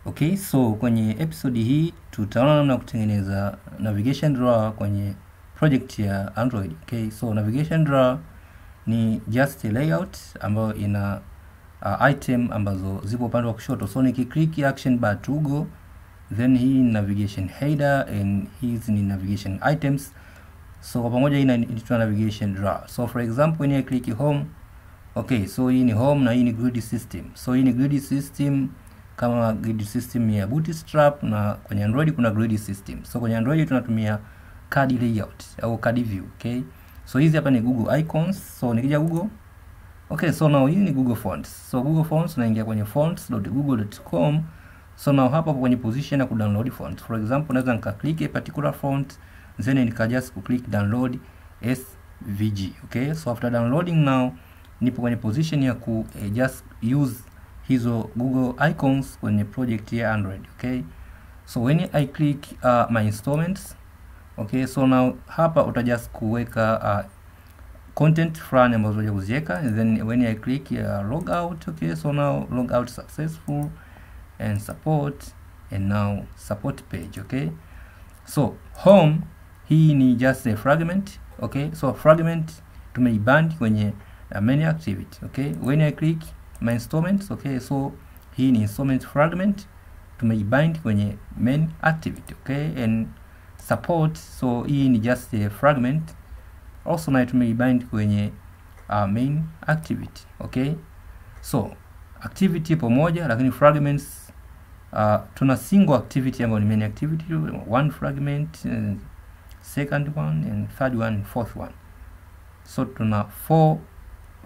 Okay, so kwenye episode hii tutaona namna kutengeneza navigation drawer kwenye project ya Android. Okay, so navigation drawer ni just a layout ambayo ina item ambazo zipo upande wa kushoto. So nikiclick ActionBar Toogle, then hii ni navigation header and hizi ni navigation items. So kwa pamoja hii inaitwa navigation drawer. So for example, when I click home, okay, so hii ni home na hii ni grid system. So hii ni grid system kama grid system ya Bootstrap, na kwenye Android kuna grid system. So kwenye Android tunatumia card layout au card view. Okay, so hizi hapa ni Google icons. So nikija Google, okay, so now hii ni Google Fonts. So Google Fonts naingia kwenye fonts.google.com. So now hapa kwenye position ya kudownload font. For example, naweza nika click a particular font, then nika just click download SVG. Okay, so after downloading now nipo kwenye position ya ku just use hizo Google icons kwenye project ya Android. Okay, so when I click my installments, okay, so now hapa uta just kuweka content fulani ambazo unataka kuziweka, and then when I click log out, okay, so now log out successful and support, and now support page. Okay, so home hii ni just a fragment. Okay, so fragment tumeiband kwenye main activity. Okay, when I click my installments, okay, so hii ni installment fragment tumeibind kwenye main activity. Okay, and support, so hii ni just a fragment also na tumeibind kwenye main activity. Okay, so activity pamoja, lakini fragments tuna single activity ambayo ni main activity, one fragment, second one, and third one, fourth one. So tuna 4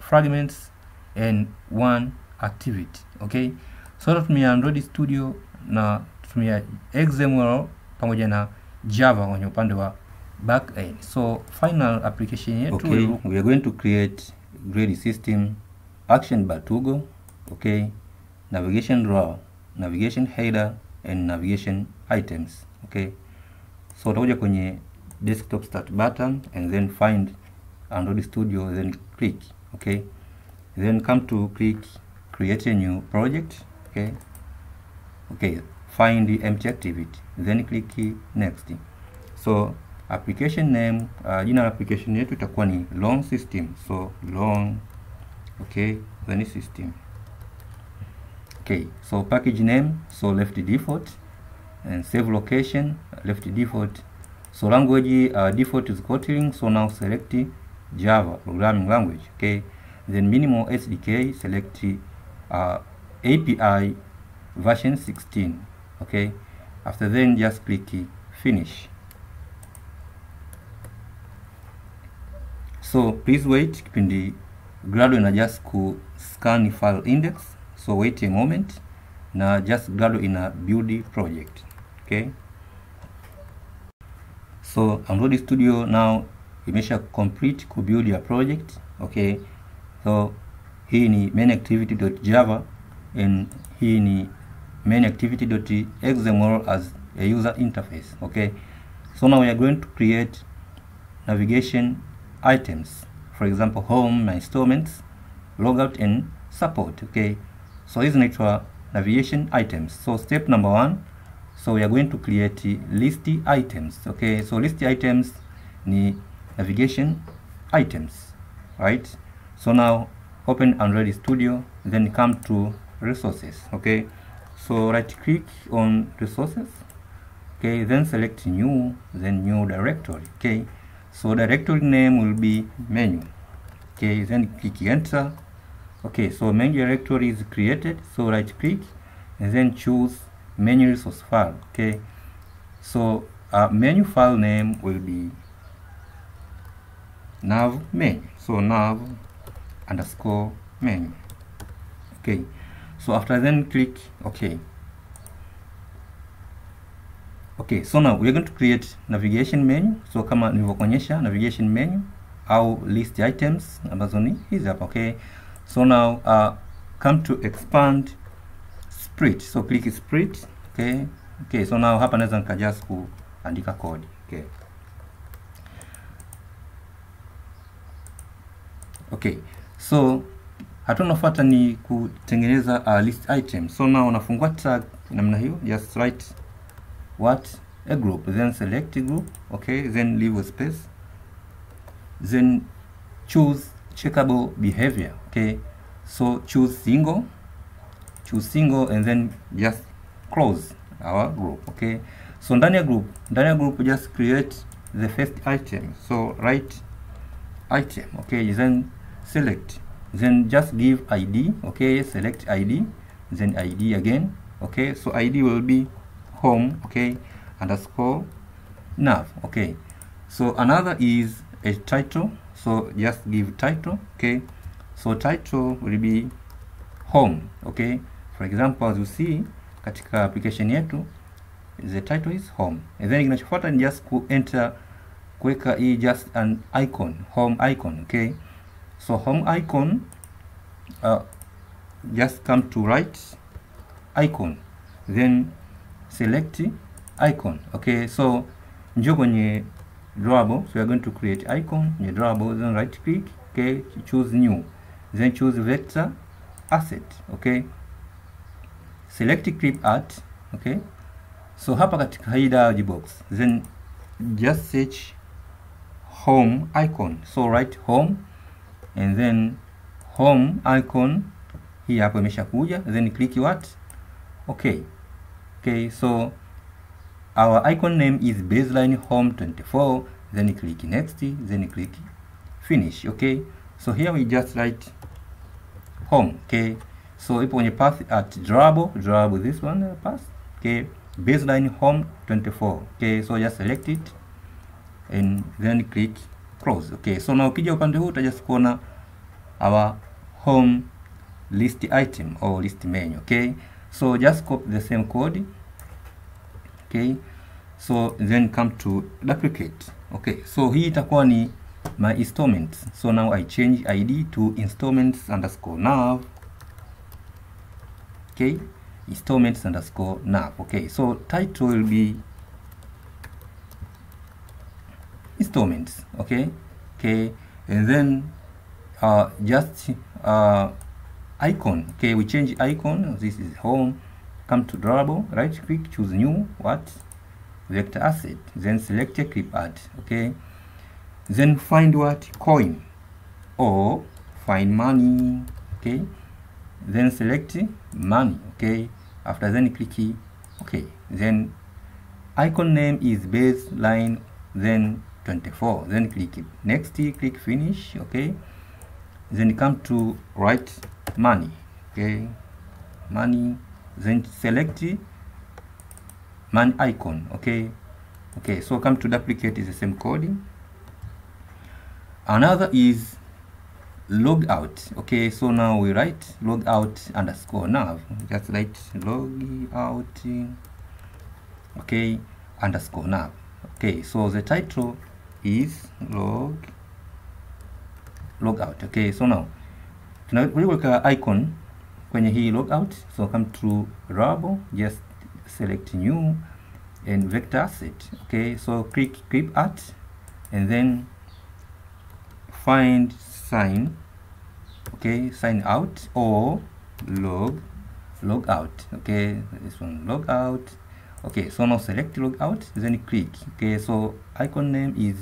fragments and 1 activity. Okay, so tunatumia Android Studio na tunatumia XML pamoja na Java kwenye upande wa back end. So final application yetu, okay, we are going to create grid system, ActionBar Toogle, okay, navigation drawer, navigation header and navigation items. Okay, so utakuja kwenye desktop start button and then find Android Studio, then click. Okay, then come to click create a new project. Okay, okay, find the empty activity, then click next. So application name, jina la application yetu itakuwa ni long system. So long, okay, then system. Okay, so package name, so left default, and save location, left default. So language, default is Kotlin. So now select Java programming language. Okay, then minimal SDK, select API version 16. Okay, after then just click finish. So please wait kipindi Gradle ina just ku scan file index. So wait a moment na just Gradle ina build project. Okay, so Android Studio now imesha complete ku build your project. Okay, so hii ni main activity.java and hii ni main activity.xml as a user interface. Okay, so now we are going to create navigation items, for example home, my installments, logout and support. Okay, so hizi inaitwa navigation items. So step number 1, so we are going to create list items. Okay, so list items ni navigation items, right? So now open Android Studio, then come to resources. Okay, so right click on resources. Okay, then select new, then new directory. Okay, so directory name will be menu. Okay, then click enter. Okay, so menu directory is created. So right click and then choose menu resource file. Okay, so menu file name will be nav menu. So nav underscore menu. Okay, so after then click okay. Okay, so now we are going to create navigation menu. So kama nilivyokuonyesha navigation menu au list items ambazo ni hizi hapa. Okay, so now come to expand split. So click split. Okay, okay, so now hapa naweza nika just kuandika code. Okay, okay, so hatua inayofuata ni kutengeneza a list item. So now unafungua tag namna hiyo, just write what a group, then select a group, okay, then leave a space, then choose checkable behavior, okay. So choose single, and then just close our group, okay. So ndani ya group just create the first item. So write item, okay, then select, then just give ID, okay, select ID, then ID again, okay. So ID will be home, okay, underscore nav, okay. So another is a title, so just give title, okay. So title will be home, okay. For example, as you see katika application yetu, the title is home, and then kinachofuata ni just enter, kuweka hii just an icon, home icon, okay. So home icon, just come to right icon, then select icon, okay. So njoo kwenye drawable, so we are going to create icon in drawable, then right click, okay, choose new, then choose vector asset, okay, select clip art, okay. So hapa katika hii dialog box, then just search home icon, so write home, and then home icon hii hapo imeshakuja, then click what, okay. So our icon name is baseline home 24, then click next, then click finish, okay. So here we just write home, okay. So ipo kwenye path at drawable this one path, okay, baseline home 24, okay. So just select it and then click close, okay. So now ukija upande huu just kuona our home list item or list menu, okay. So just copy the same code, okay. So then come to duplicate, okay. So hii itakuwa ni my installments. So now I change ID to installments underscore nav, okay, installments underscore nav, okay. So title will be installments, okay, and then just icon, okay, we change icon, this is home, come to drawable, right click, choose new, what, vector asset, then select a clip art, okay, then find what, coin or find money, okay, then select money, okay. After then click okay, then icon name is baseline then 24, then click next, click finish, okay. Then come to write money, okay, money, then select money icon, okay. So come to duplicate, is the same coding. Another is logout, okay. So now we write logout underscore nav, just write logout, okay, underscore nav, okay. So the title is logout, okay. So now tunaweka icon kwenye hii logout, so come to drawable, just select new and vector asset, okay. So click clip art and then find sign, okay, sign out or logout, okay, this one logout, okay. So now select logout, then click, okay. So icon name is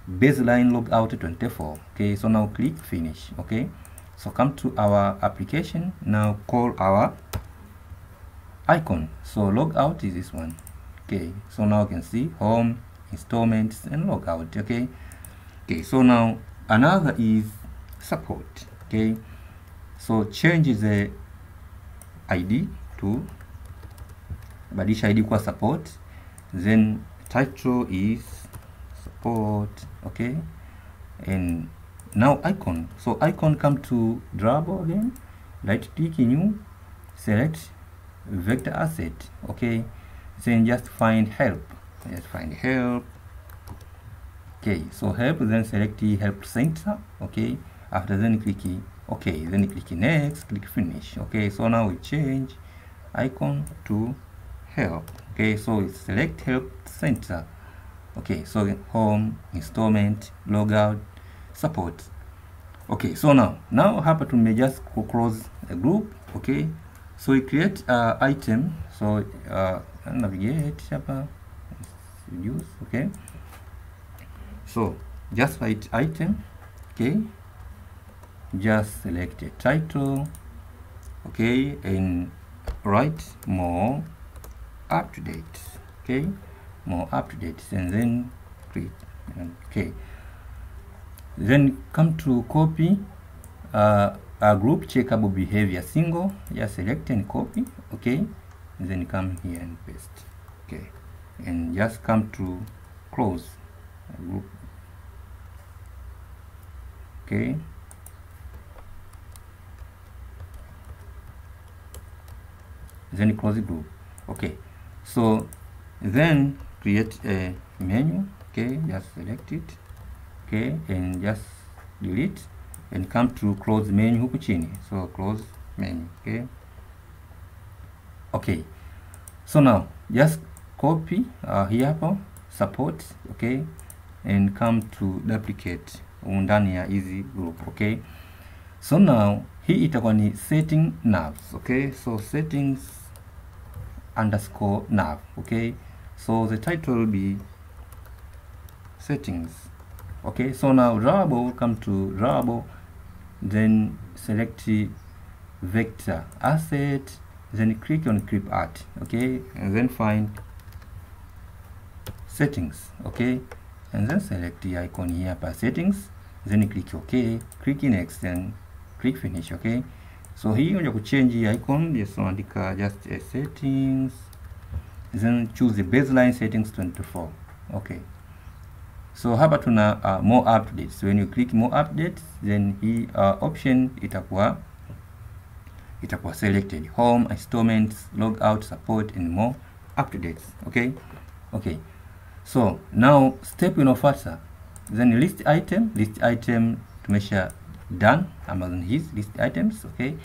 baseline logout 24, okay. So now click finish, okay. So come to our application, now call our icon, so logout is this one, okay. So now you can see home, installments and logout, okay. So now another is support, okay. So change the ID to badilisha ID kwa support, then title is support, okay. And now icon, so icon, come to drawable again, right click new, select vector asset, okay. Then just find help, okay. So help, then select help center, okay. After then click okay, then click next, click finish, okay. So now we change icon to help, okay. So we select help center, okay. So home, installment, logout, support, Okay, so now hapa tume just close a group. Okay, so we create item. So navigate hapa, reduce. Okay, so just write item. Okay, just select a title. Okay, and write more up to date. Okay, more up to date, and then click. Okay, then come to copy a group checkable behavior single. Just select and copy. Okay, and then come here and paste. Okay, and just come to close a group. Okay, then close the group. Okay, so then create a menu. Okay, just select it. Okay, and just delete and come to close menu huku chini. So close menu. Okay, okay, so now just copy here hapo support. Okay, and come to duplicate ndani ya easy group. Okay, so now hii itakuwa ni setting navs. Okay, so settings underscore nav. Okay, so the title will be settings. Okay, so now drawable, come to drawable, then select vector asset, then click on clip art. Okay, and then find settings. Okay, and then select the icon here by settings, then click OK, click next, and click finish. Okay, so here you change the icon. Just andika just a settings, then choose the baseline settings 24. Okay, so hapa tuna more updates. So when you click more updates, then hii option itakuwa selected: home, installments, logout, support, and more updates. Okay, okay, so now step inayofuata, then list item tumesha done Amazon his list items. Okay,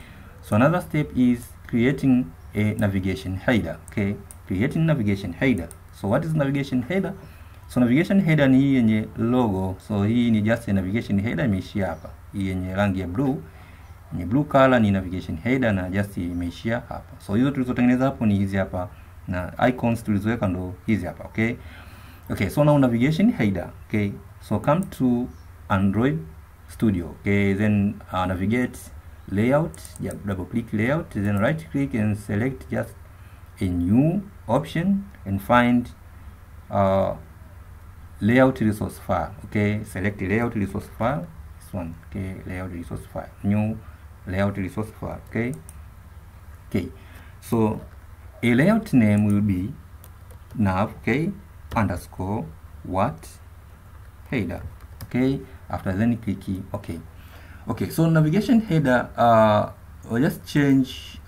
so another step is creating a navigation header. Okay, creating navigation header. So what is navigation header? So navigation header ni hii yenye logo. So hii ni just a navigation header, imeishia hapa. Hii yenye rangi ya blue, yenye blue color ni navigation header na just imeishia hapa. So hizo tulizotengeneza hapo ni hizi hapa, na icons tulizoweka ndo hizi hapa. Okay, okay, so now navigation header. Okay, so come to Android Studio. Okay, then navigate layout. Yeah, double click layout, then right click and select just a new option and find layout resource file. Okay, select layout resource file, this one. Okay, layout resource file, new layout resource file. Okay, okay, so a layout name will be nav. Okay, underscore what header. Okay, after then click OK. Okay, so navigation header, we'll just change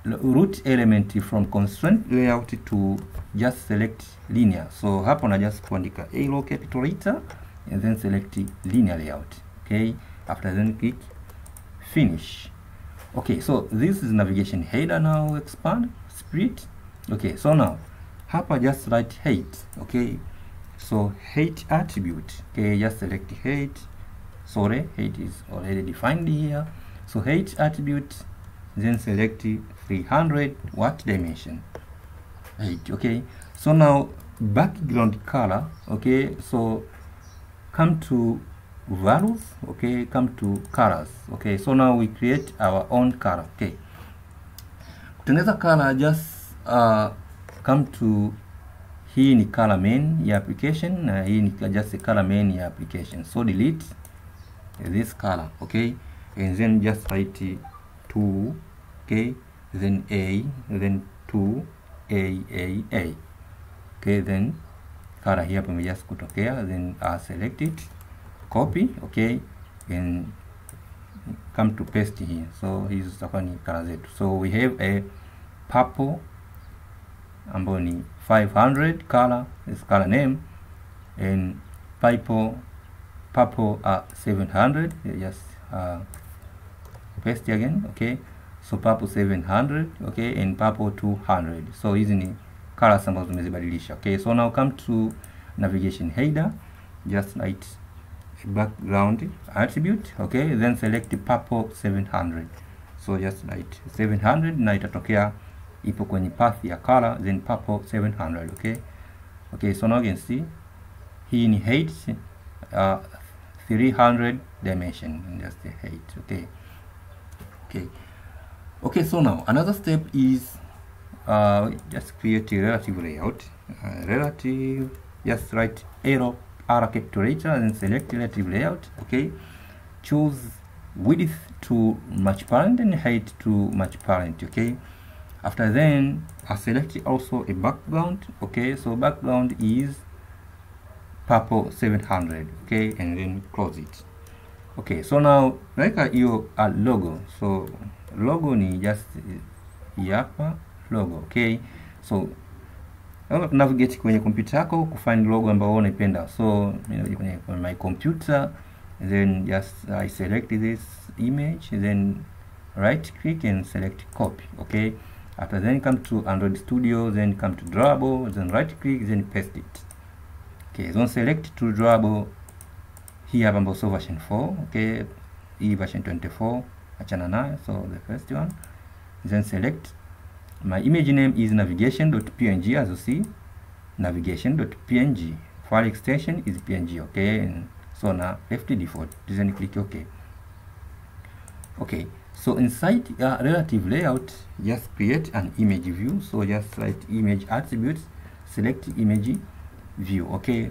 root element from constraint layout to just select linear. So hapo na just kuandika a low capital letter and then select linear layout. Okay, after then click finish. Okay, so this is navigation header. Now expand, split. Okay, so now hapa just write height. Okay, so height attribute. Okay, just select height. Sorry, height is already defined here. So height attribute, then select 300 what dimension, height. Okay, so now background color. Okay, so come to values. Okay, come to colors. Okay, so now we create our own color. Okay, kutengeneza color, just come to hii ni color main ya application na hii ni just a color main ya application. So delete this color. Okay, and then just write 2. Okay, then A, then 2 A. Okay, then color here hapo just kutokea, then select it, copy. Okay, and come to paste here. So hizi zitakuwa ni color zetu. So we have a purple ambayo ni 500 color, this color name, and purple 700. Just paste again. Okay, so purple 700. Okay, and purple 200. So hizi ni colors ambazo tumezibadilisha. Okay, so now come to navigation header, just write background attribute. Okay, then select purple 700, so just write 700 na itatokea ipo kwenye path ya color, then purple 700. Okay, so now you can see hii ni height 300 dimension, just the height. Okay, so now another step is just create a relative layout. Relative, just write arrow R capital letter and select relative layout. Okay, choose width to match parent and height to match parent. Okay, after then I select also a background. Okay, so background is purple 700. Okay, and then close it. Okay, so now like your logo, so logo ni just hapa logo. Okay, so navigate kwenye kompyuta yako kufind logo ambayo unaipenda. So kwenye my computer, then just I select this image, then right click and select copy. Okay, after then come to Android Studio, then come to drawable, then right click, then paste it. Okay, then select to drawable hii hapa ambayo so version 4. Okay, hii version 24 achana nayo, so the first one, then select. My image name is navigation.png, as you see, navigation.png. File extension is png. Okay, and so now left default, then click OK. Okay, so inside relative layout, just create an image view. So just write image attributes, select image view. Okay,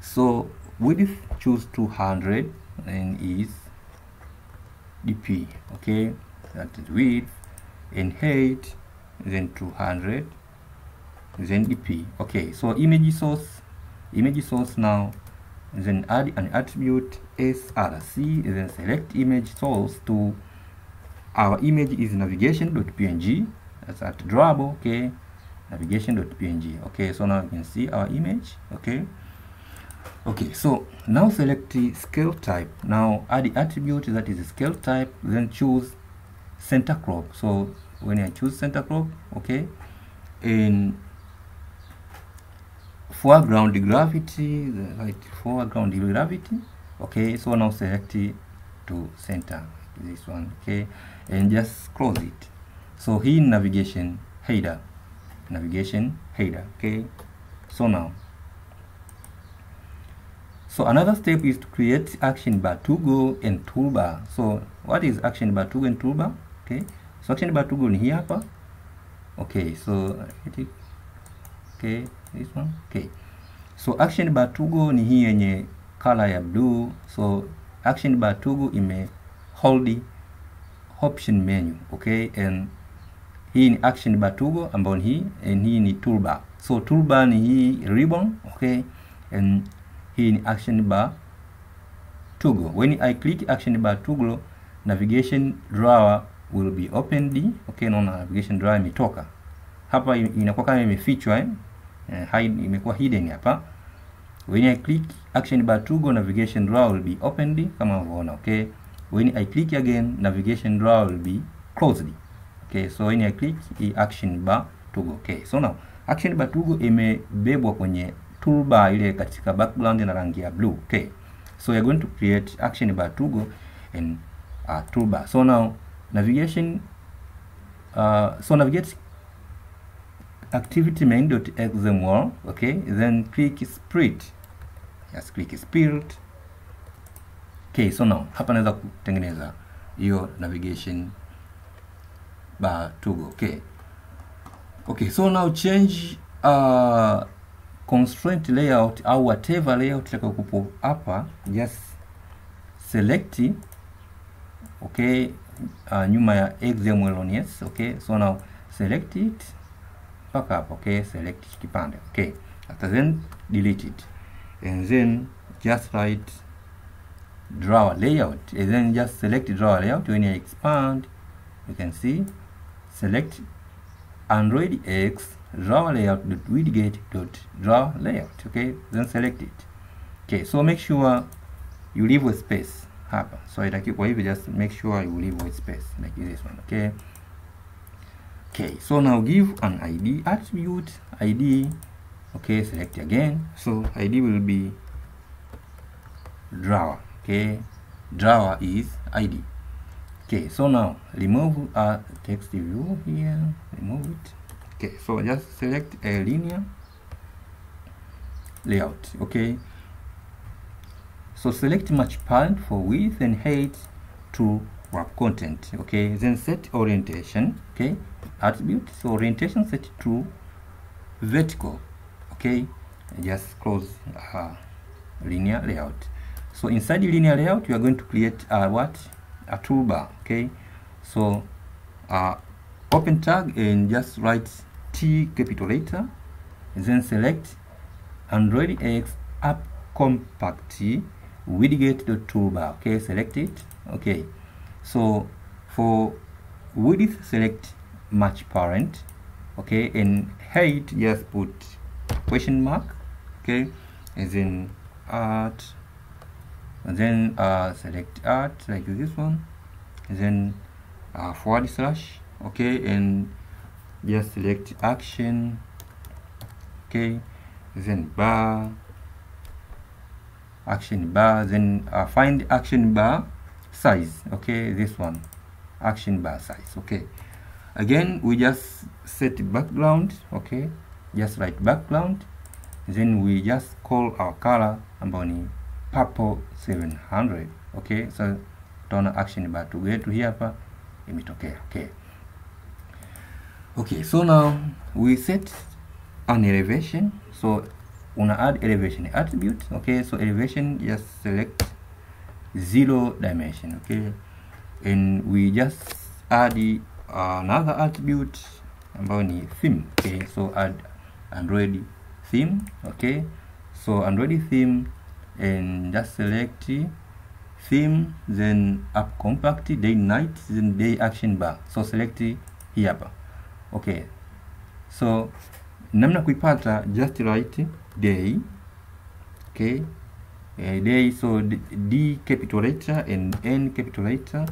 so width choose 200 and is dp. Okay, that is width, and height then 200, then dp. Okay, so image source now, then add an attribute src, then select image source to our image is navigation.png. that's at drawable. Okay, navigation.png. Okay, so now you can see our image. Okay, so now select the scale type. Now add the attribute that is the scale type, then choose center crop. So when I choose center crop, okay, in foreground gravity, the right foreground gravity. Okay, so now select to center this one. Okay, and just close it. So here navigation header. Okay, so now, so another step is to create ActionBar Toogle and Toolbar. So what is ActionBar Toogle and Toolbar? Okay, so ActionBar Toogle ni hii hapa. Okay, so okay, this one. Okay, so ActionBar Toogle ni hii yenye color ya blue. So ActionBar Toogle ime hold option menu. Okay, and hii ni ActionBar Toogle ambayo ni hii, and hii ni Toolbar. So Toolbar ni hii ribbon. Okay, and hii ni ActionBar Toogle. When I click ActionBar Toogle, navigation drawer will be opened. Okay, naona navigation drawer imetoka hapa, inakuwa kama imefichwa hide, imekuwa hidden hapa. When I click ActionBar Toogle, navigation drawer will be opened kama unavyoona. Okay, when I click again, navigation drawer will be closed. Okay, so when I click ActionBar Toogle. Okay, so now ActionBar Toogle imebebwa kwenye toolbar ile katika background na rangi ya blue. Okay, so you're going to create ActionBar Toogle and toolbar. So now navigation, so navigate activity main.xml. Okay, then click split. Yes, click split. Okay, so now hapa naweza kutengeneza hiyo navigation bar Toogle. Okay, so now change constraint layout au whatever layout utakayokupo hapa, just select. Okay, nyuma ya XML on yes. Okay, so now select it paka hapa. Okay, select kipande. Okay, after then delete it, and then just write drawer layout, and then just select drawer layout. When you expand, you can see select Android X drawer layout.widget.drawer layout. Okay, then select it. Okay, so make sure you leave a space hapa. So itaki kwa hivi, just make sure you leave a space like this one. Okay, so now give an ID attribute, ID. Okay, select again. So ID will be drawer. Okay, drawer is ID. Okay, so now remove a text view here, remove it. Okay, so just select a linear layout. Okay, so select match parent for width and height to wrap content. Okay, then set orientation. Okay, attribute, so orientation set to vertical. Okay, just close linear layout. So inside the linear layout, you are going to create a toolbar. Okay, so open tag and just write T capital letter, and then select Android X app compact widget.toolbar. Okay, select it. Okay, so for width, select match parent. Okay, and height, just put question mark. Okay, and then art, and then select art like this one, and then forward slash. Okay, and just select action. Okay, then bar, action bar, then find action bar size. Okay, this one, action bar size. Okay, again we just set background. Okay, just write background, then we just call our color ambao ni purple 700. Okay, so tutaona action bar to hii hapa imetokea. Okay, okay, so now we set an elevation. So una add elevation attribute. Okay, so elevation, just select 0 dimension. Okay, and we just add another attribute ambao ni theme. Okay, so add Android theme. Okay, so Android theme, and just select theme, then app compact, day night, then day action bar. So select hii hapa. Okay, so namna kuipata, just write day. Okay, day, so D capital letter and N capital letter.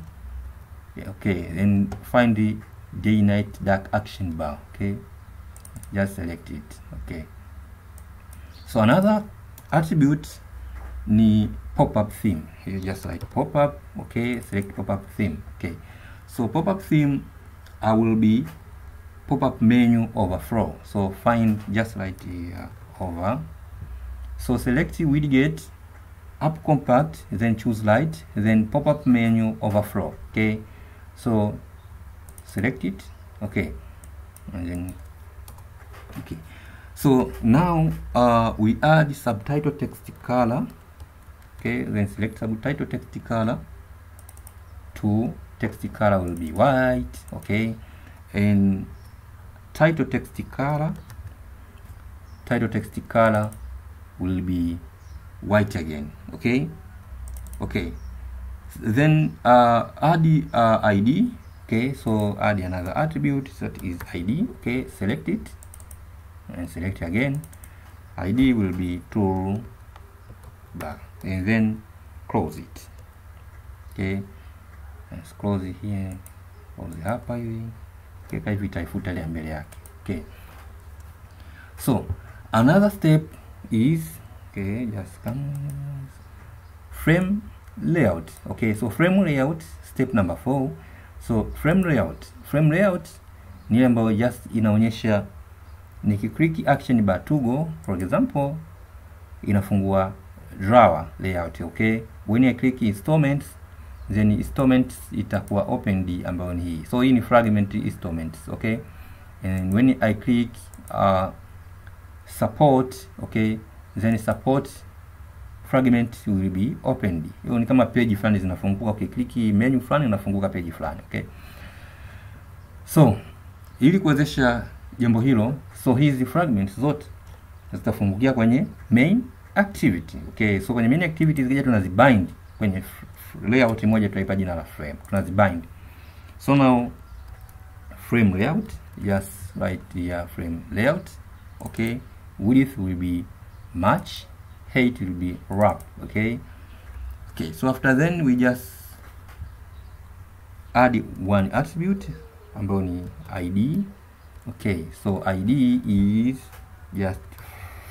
Okay, and find the day night dark action bar. Okay, just select it. Okay, so another attribute ni pop-up theme. You just write pop-up. Okay, select pop-up theme. Okay, so pop-up theme will be pop-up menu overflow. So find, just write over. So select widget app compact, then choose light, then pop-up menu overflow. Okay, so select it. Okay, and then okay, so now we add subtitle text color. Okay, then select subtitle text color to text color will be white. Okay, and title text color will be white again. Okay, okay, then add ID. Okay, so add another attribute that is ID. Okay, select it and select again. ID will be toolbar, and then close it. Okay, let's close it here, close hapa hivi. Okay, hivi itaifuta ile mbele yake. Okay, so another step is, okay, just come frame layout. Okay, so frame layout, step number 4. So frame layout ni ile ambayo just inaonyesha nikiclick action bar Toogle, for example, inafungua drawer layout. Okay, when I click installments, then installments itakuwa opened ambayo ni hii. So hii ni fragment installments. Okay, and when I click support, okay, then support fragment will be opened. Hiyo ni kama page fulani zinafunguka. Okay, click menu fulani inafunguka page fulani. Okay, so ili kuwezesha jambo hilo, so hizi fragments zote zitafungukia kwenye main activity. Okay, so kwenye main activity zikija tunazibind kwenye layout moja, tutaipa jina la frame, tunazibind. So now frame layout, just write the frame layout. Okay, width will be match, height will be wrap. Okay, okay, so after then we just add one attribute ambao ni ID. Okay, so ID is just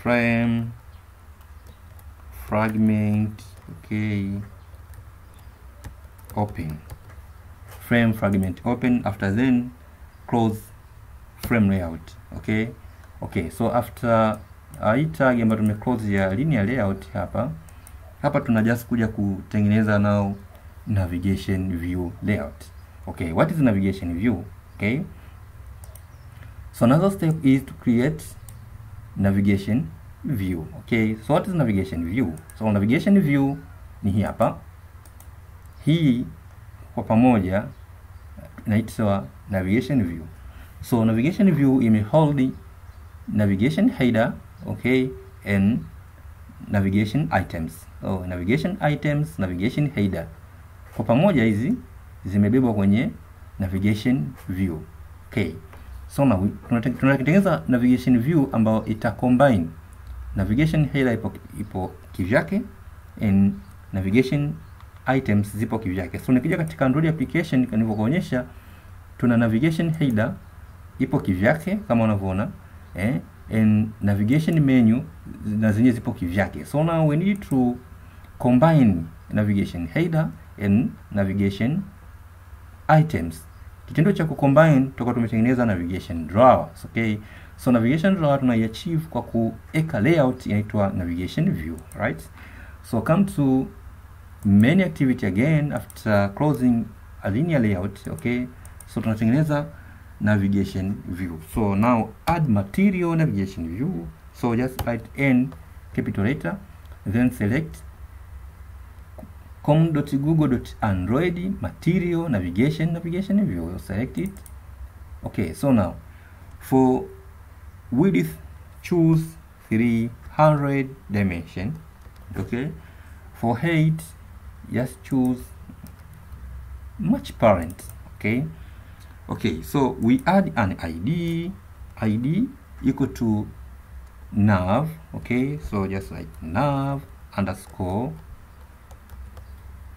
fragment okay, open frame fragment, open, after then close frame layout. Okay, so after hii tag ambayo tumeclose ya linear layout hapa tuna just kuja kutengeneza now navigation view layout. Okay, what is navigation view? Okay, so another step is to create navigation view. Okay, so what is navigation view? So navigation view ni hii hapa, hii kwa pamoja inaitwa navigation view. So navigation view imehold navigation header, okay, and navigation items. Oh, navigation items, navigation header, kwa pamoja hizi zimebebwa kwenye navigation view. Okay, so now tunatengeneza navigation view ambayo ita combine navigation header ipo kivyake and navigation items zipo kivyake. So nikija katika Android application nilivyokuonyesha, tuna navigation header ipo kivyake kama unavyoona, and navigation menu na zenyewe zipo kivyake. So now we need to combine navigation header and navigation items. Kitendo cha kucombine tutakuwa tumetengeneza navigation drawers. Okay, so navigation drawer tunaiachieve kwa kuweka layout inaitwa navigation view, right? So come to main activity again after closing a linear layout. Okay, so tunatengeneza navigation view. So now add material navigation view. So just write n capital letter, then select com.google.android material navigation view. Select it. Okay, so now for width choose 300 dimension. Okay, for height just choose match parent. Okay, so we add an ID equal to nav. Okay, so just like nav underscore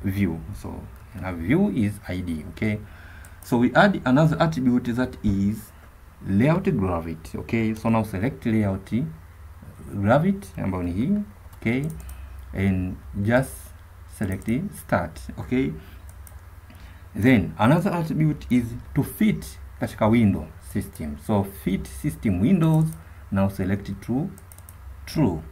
view. So nav view is ID. Okay, so we add another attribute that is layout gravity. Okay, so now select layout gravity ambayo ni hii. Okay, and just select start. Okay, then another attribute is to fit katika window system. So fit system windows, now select to true.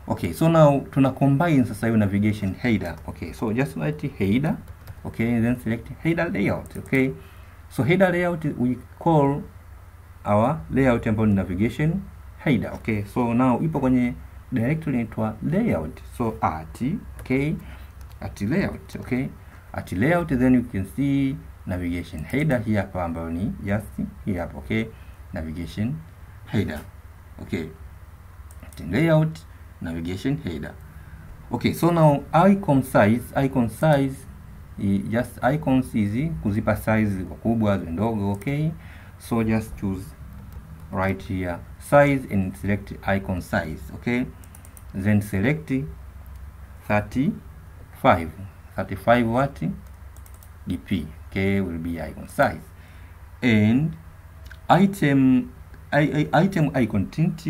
Okay, so now tuna combine sasa hiyo navigation header. Okay, so just write header. Okay, then select header layout. Okay, so header layout we call our layout ambayo ni navigation header. Okay, so now ipo kwenye directory inaitwa layout. So at layout. Okay, at layout, then you can see navigation header hii hapa ambayo ni just hii hapa. Okay, navigation header. Okay, at layout navigation header. Okay, so now icon size just icons hizi kuzipa size kubwa ndogo. Okay, so just choose right here size and select icon size. Okay, then select 35 what dp. Okay, will be icon size, and item icon tint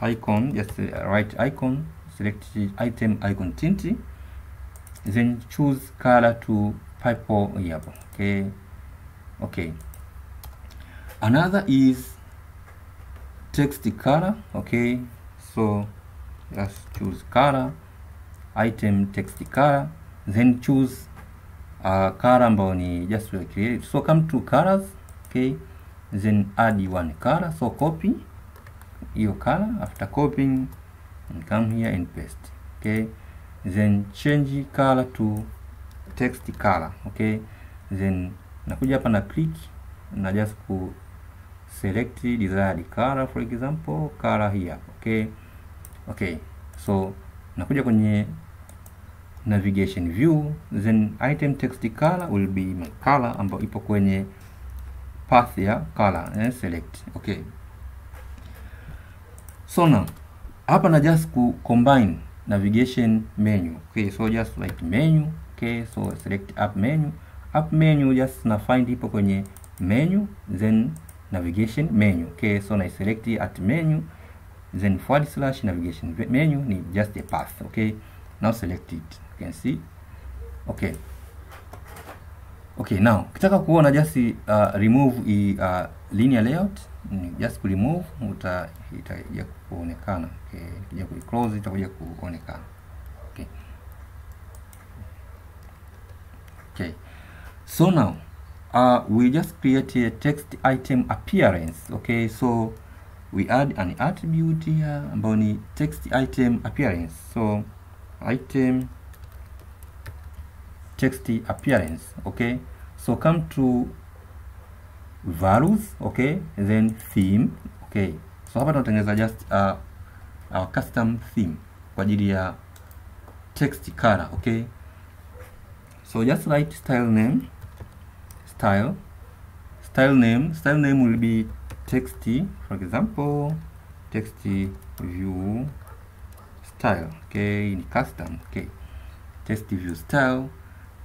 icon, just right icon, select item icon tint, then choose color to purple yellow. Okay, another is text color. Okay, so just choose color, item text color, then choose color ambayo ni just create. So come to colors. Okay, then add one color. So copy your color. After copying, and come here and paste. Okay, then change color to text color. Okay, then nakuja hapa na click na just ku select desired color, for example color here. Okay, so nakuja kwenye navigation view, then item text color will be my color ambayo ipo kwenye path ya color and select. Okay, so now hapa na just ku combine navigation menu. Okay, so just like menu. Okay, so select up menu just na find ipo kwenye menu, then navigation menu. Okay, so na select at menu, then / navigation menu ni just a path. Okay, now select it, you can see. Okay, now ukitaka kuona just remove linear layout, just remove, itakuja kuonekana. Okay, ukija ku close itakuja kuonekana. Okay, so now we just create a text item appearance. Okay, so we add an attribute here ambayo ni text item appearance. So item text appearance. Okay, so come to values. Okay, then theme. Okay, so hapa tunatengeneza just our custom theme kwa ajili ya text color. Okay, so just write style name, style name will be text, for example text view style. Okay, in custom. Okay, text view style,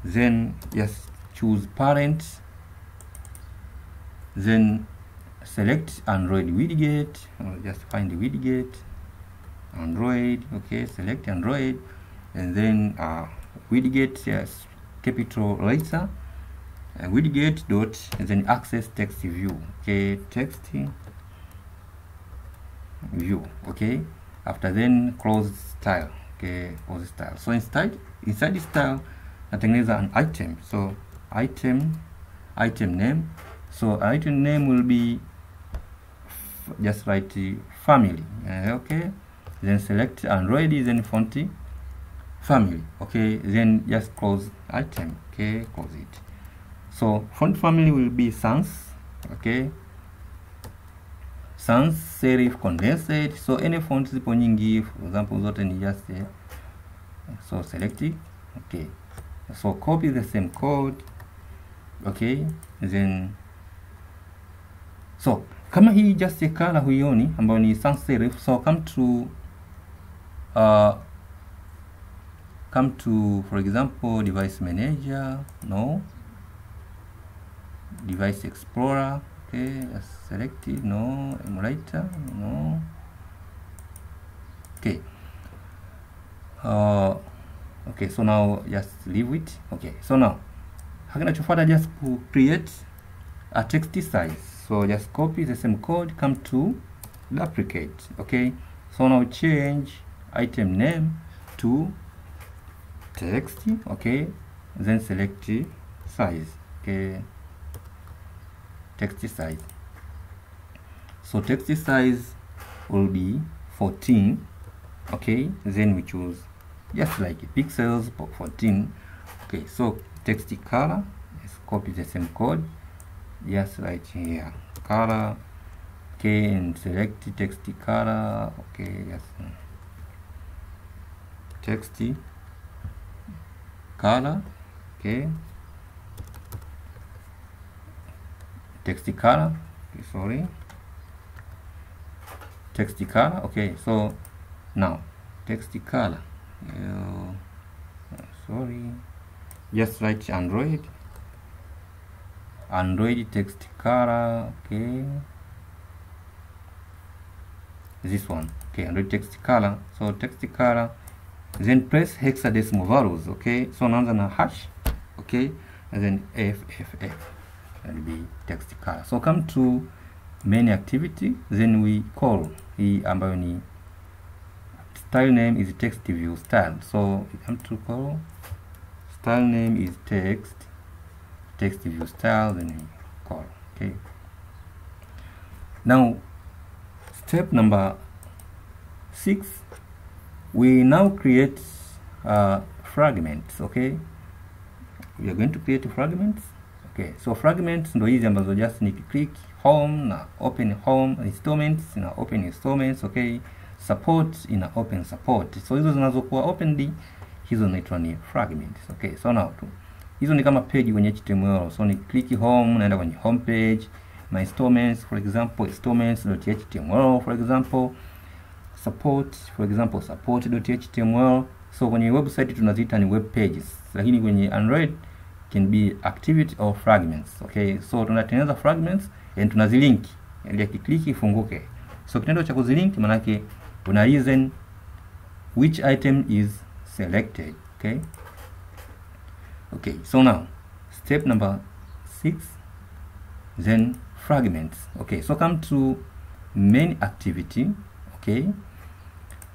then just choose parent, then select Android widget, or just find the widget Android. Okay, select Android, and then widget, yes, capital letter, widget dot, and then access text view. Okay, text view. Okay, after then close style. Okay, close style. So inside the style natengeneza an item. So item name. So item name will be just write family. Okay, then select Android, then font family. Okay, then just close item. Okay, close it. So font family will be sans. Okay, sans serif condensed. So any font zipo nyingi, for example zote ni just so select it. Okay, so copy the same code. Okay, then so kama hii just a color huioni ambayo ni sans serif, so come to for example device manager, no, device explorer. Okay, just select it, no, emulator, no. Okay, okay, so now just leave it. Okay, so now hakinachofuata just to create a text size. So just copy the same code, come to duplicate. Okay, so now change item name to text. Okay, then select size. Okay, text size. So text size will be 14. Okay, then we choose just like pixels 14. Okay, so text color, let's copy the same code, just right here, color. Okay, and select text color. Okay, yes, text color. Okay, text color. Okay, sorry, text color. Okay, so now text color, sorry, just write Android text color. Okay, this one. Okay, Android text color. So text color, then press hexadecimal values. Okay, so naanza na hash. Okay, and then FFF and be text color. So come to main activity, then we call hii ambayo ni style name is text view style. So we come to call style name is text view style, then we call. Okay, now step number 6, we now create fragments. Okay, we are going to create fragments. Okay, so fragments ndo hizi ambazo just ni click home na open home, installments na open installments. Okay, support ina open support. So hizo zinazokuwa opened hizo zinaitwa ni fragments. Okay, so now hizo ni kama page kwenye HTML. So ni click home, naenda kwenye home page, my installments, for example installments.html, for example support, for example support.html. So kwenye website tunaziita ni web pages, lakini kwenye Android can be activity or fragments. Okay, so tunatengeneza fragments and tunazilink ili akiklik ifunguke. So kitendo cha kuzilink maana yake una reason which item is selected. Okay, so now step number 6, then fragments. Okay, so come to main activity. Okay,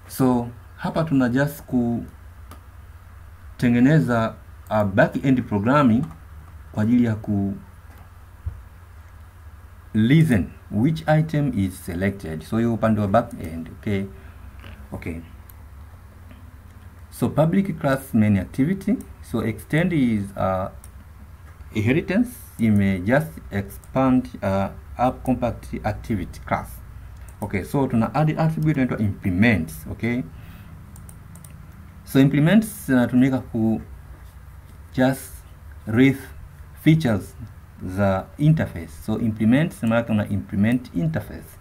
so hapa tuna just kutengeneza back end programming kwa ajili ya ku listen which item is selected. So hiyo upande wa back end. Okay, so public class main activity. So extend is inheritance. You may just expand app compact activity class. Okay, so tuna add attribute inaitwa implements. Okay, so implements zinatumika ku just read features za interface. So implements maana una implement interface.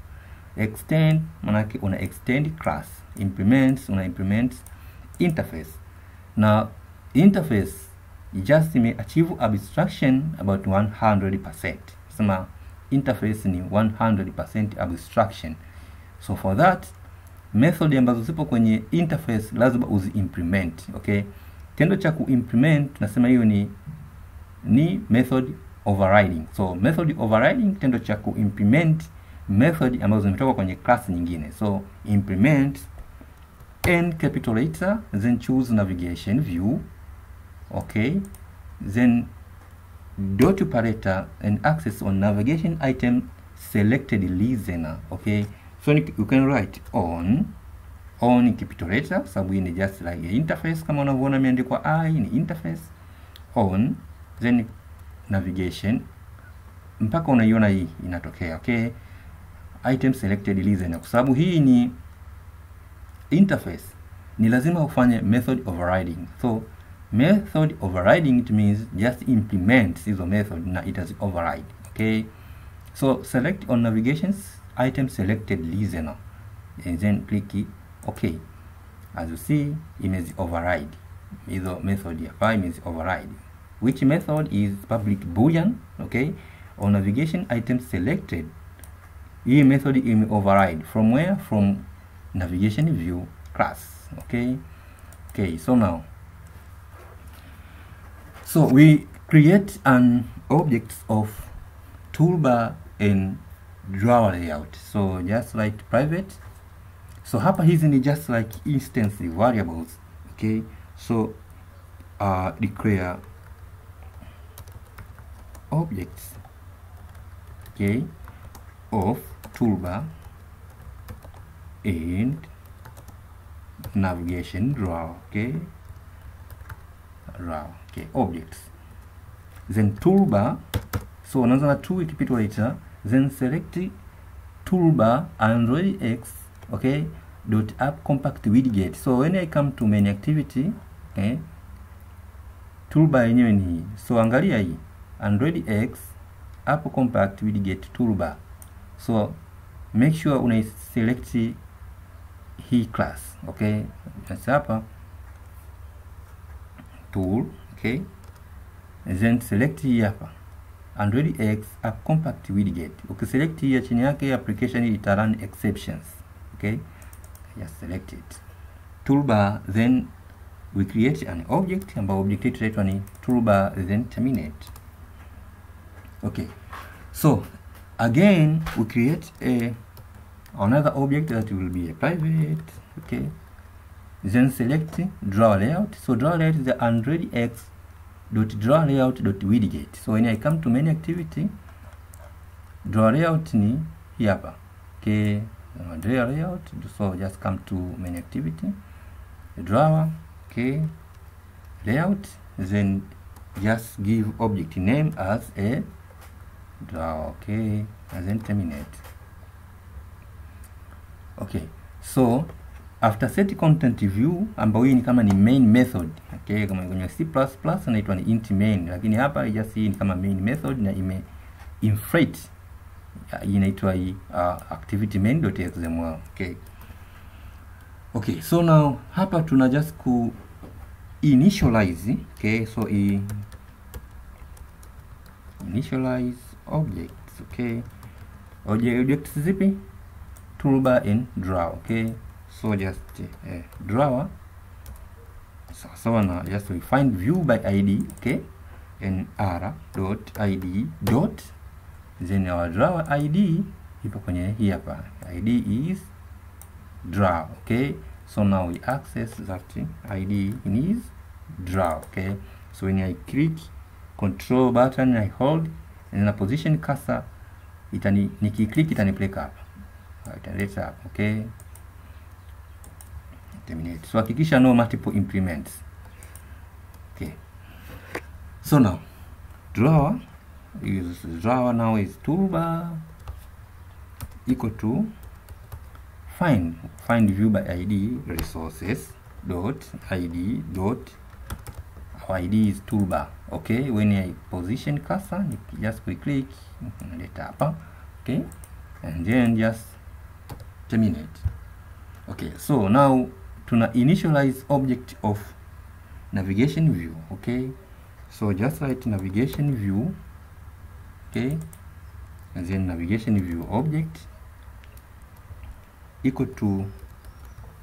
Extend maana una extend class. Implements una implement interface. Now interface just may achieve abstraction about 100%. Sema interface ni 100% abstraction. So for that, method ambazo zipo kwenye interface lazima uzi implement. Okay, tendo cha kuimplement tunasema hiyo ni method overriding. So method overriding tendo cha kuimplement method ambazo zimetoka kwenye class nyingine. So implement n capital letter, then choose navigation view. Okay, then dot operator and access on navigation item selected listener. Okay, so you can write on capital letter sababu ni just like a interface kama unavyoona imeandikwa I ni interface on, then navigation mpaka unaiona hii inatokea. Okay, item selected listener, kwa sababu hii ni interface ni lazima ufanye method overriding. So method overriding, it means just implement hizo method na it has override. Okay, so select on navigations item selected listener and then click it. Okay, as you see image override hizo method hapa, image override. Which method is public boolean? Okay, on navigation item selected, hii method ime override from where? From navigation view class. Okay, so now we create an object of toolbar and drawer layout. So just like private. So hapa hizi ni just like instance variables. Okay, so declare objects, okay, of toolbar and navigation drawer. Okay, objects, then toolbar. So another two capital letter, then select toolbar Android X. Okay, dot app compact widget. So when I come to main activity, okay, toolbar yenyewe ni hii. So angalia hii Android X app compact widget toolbar. So make sure una select hii class. Okay, sasa hapa tool. Okay, and then select hii hapa Android X app compact widget. Ukiselect hii chini yake application ita run exceptions. Okay, just select it toolbar, then we create an object ambao object yetu inaitwa ni toolbar then terminate. Okay, so again we create another object that will be a private. Okay, then select drawer layout. So drawer layout is the Android X dot drawer layout dot widget. So when I come to main activity, drawer layout ni hii hapa. Okay, drawer layout. So just come to main activity, drawer. Okay, layout, then just give object name as a drawer. Okay, and then terminate. Okay, so after set content view ambayo hii ni kama ni main method. Okay, kama kwenye C++ inaitwa ni int main, lakini hapa just hii ni kama main method na ime inflate inaitwa hii activity main.xml. Okay, so now hapa tuna just ku initialize. Okay, so initialize objects. Okay, objects zipi? Toolbar and drawer. Okay, so just drawer So now just we find view by ID, okay, and r dot id dot, then our drawer ID ipo kwenye hii hapa, ID is drawer, okay. So now we access that ID in is drawer, okay. So when I click control button, I hold and then I position cursor, nikiclick itanipeleka hapa, italeta hapa, okay. Terminate. So hakikisha no multiple implements, okay. So now drawer now is toolbar equal to find view by ID resources dot id dot, our ID is toolbar, okay. When I position cursor, just click naleta hapa, okay, and then just terminate, okay. So now tuna initialize object of navigation view, okay. So just write navigation view, okay, and then navigation view object equal to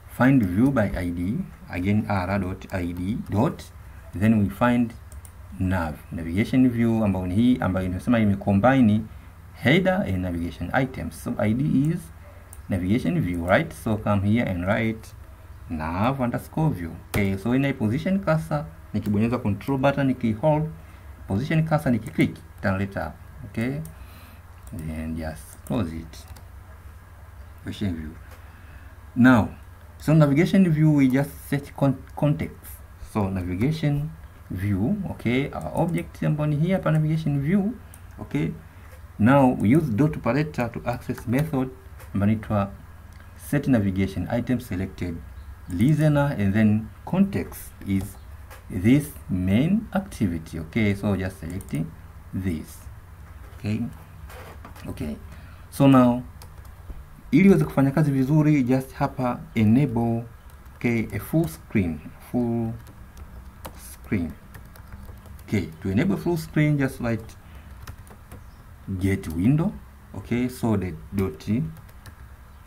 find view by ID, again r dot id dot, then we find navigation view ambayo ni hii ambayo inasema imecombine header and navigation items. So ID is navigation view, right? So come here and write nav underscore view, okay. So when I position cursor, nikibonyeza control button, nikihold position cursor, nikiclick itanileta, okay, then just close it. Navigation view. Now, so navigation view we just set context. So navigation view, okay, our object ambayo ni hii hapa navigation view, okay. Now we use dot operator to access method ambayo inaitwa set navigation item selected listener, and then context is this main activity, okay. So just selecting this, okay. So now ili iweze kufanya kazi vizuri, just hapa enable, okay, a full screen, okay. To enable full screen, just write get window, okay. So the dot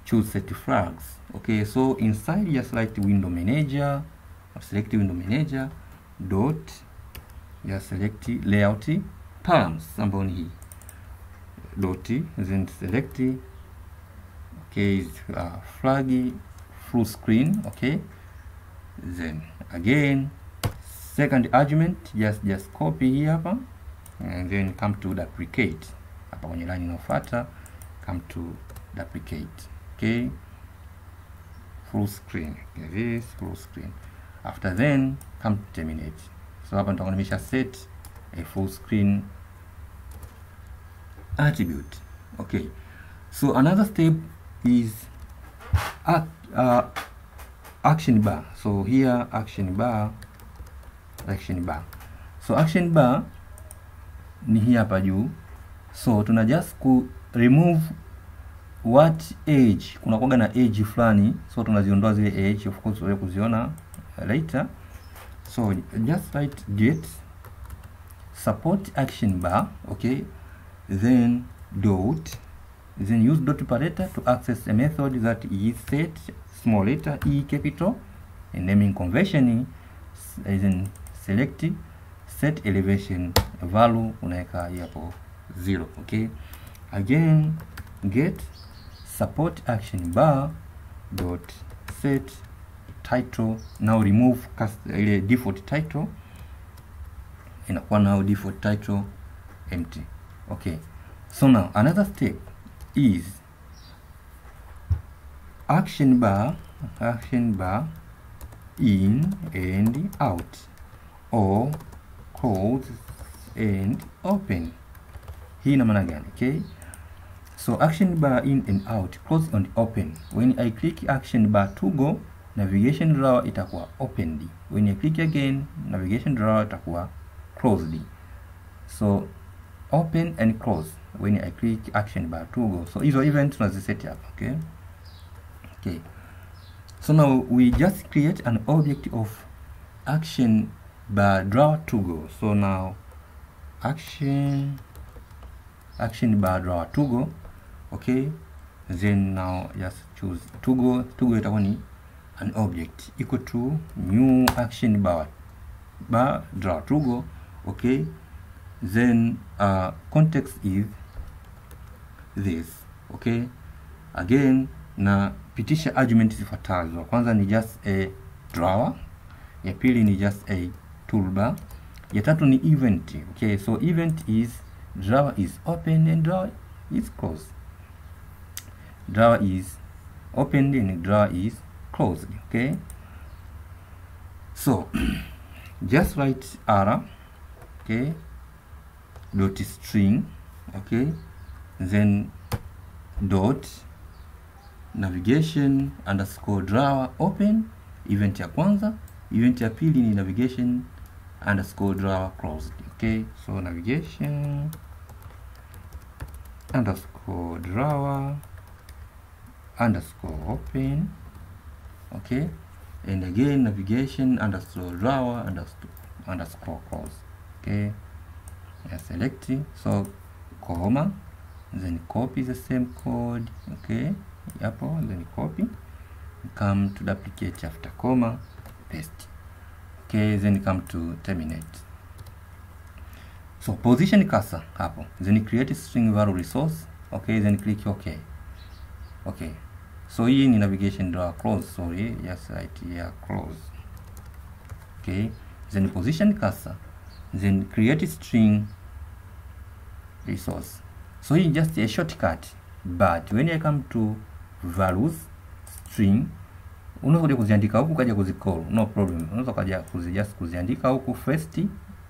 choose set flags, okay. So inside just write window manager, select window manager dot, just select layout params ambayo ni hii dot, then select, okay, flag full screen, okay. Then again second argument, just copy here hapa, and then come to duplicate hapa kwenye line inayofuata, come to duplicate, okay, full screen, okay, this full screen. After then come to terminate. So hapa nitakuwa nimesha set a full screen attribute, okay. So another step is action bar. So here action bar. So action bar ni hii hapa juu. So tuna just ku remove what edge, kuna kuwaga na edge fulani, so tunaziondoa zile edge, of course tutaweza kuziona later. So just write get support action bar, okay, then dot, then use dot operator to access a method that is set small letter e capital, and naming convention is in select set elevation value, unaweka hapo 0, okay. Again get support action bar dot set title, now remove ile default title, inakuwa now default title empty, okay. So now another step is action bar in and out, or close and open. Hii ina maana gani? Okay, so action bar in and out, close and open. When I click action bar toggle, navigation drawer itakuwa opened. When I click again, navigation drawer itakuwa closed. So open and close when I click action bar toggle. So hizo event tunaziset up, okay. Okay, so now we just create an object of action bar drawer toggle. So now action bar drawer toggle, okay. Then now just choose toggle itakuwa ni an object equal to new action bar draw Toogle. Okay, then context is this. Okay, again na pitisha argument zifuatazo. Kwanza ni just a drawer, ya pili ni just a toolbar, ya tatu ni event. Okay, so event is drawer is open and drawer is closed. Drawer is opened and drawer is closed. Okay, so just write r, okay, dot string, okay, then dot navigation underscore drawer open, event ya kwanza, event ya pili ni navigation underscore drawer closed. Okay, so navigation underscore drawer underscore open, okay, and again navigation underscore drawer underscore close. Okay, select, so comma, then copy the same code. Okay, hapo then copy, come to duplicate after comma, paste. Okay, then come to terminate. So position cursor hapo, then create string value resource. Okay, then click OK. Okay, so hii ni navigation drawer close, sorry, just right here close. Okay, then position cursor, then create string resource. So hii just a shortcut, but when I come to values string, unaweza kuziandika huku kaja kuzicall, no problem. Unaweza kaja just kuziandika huku first,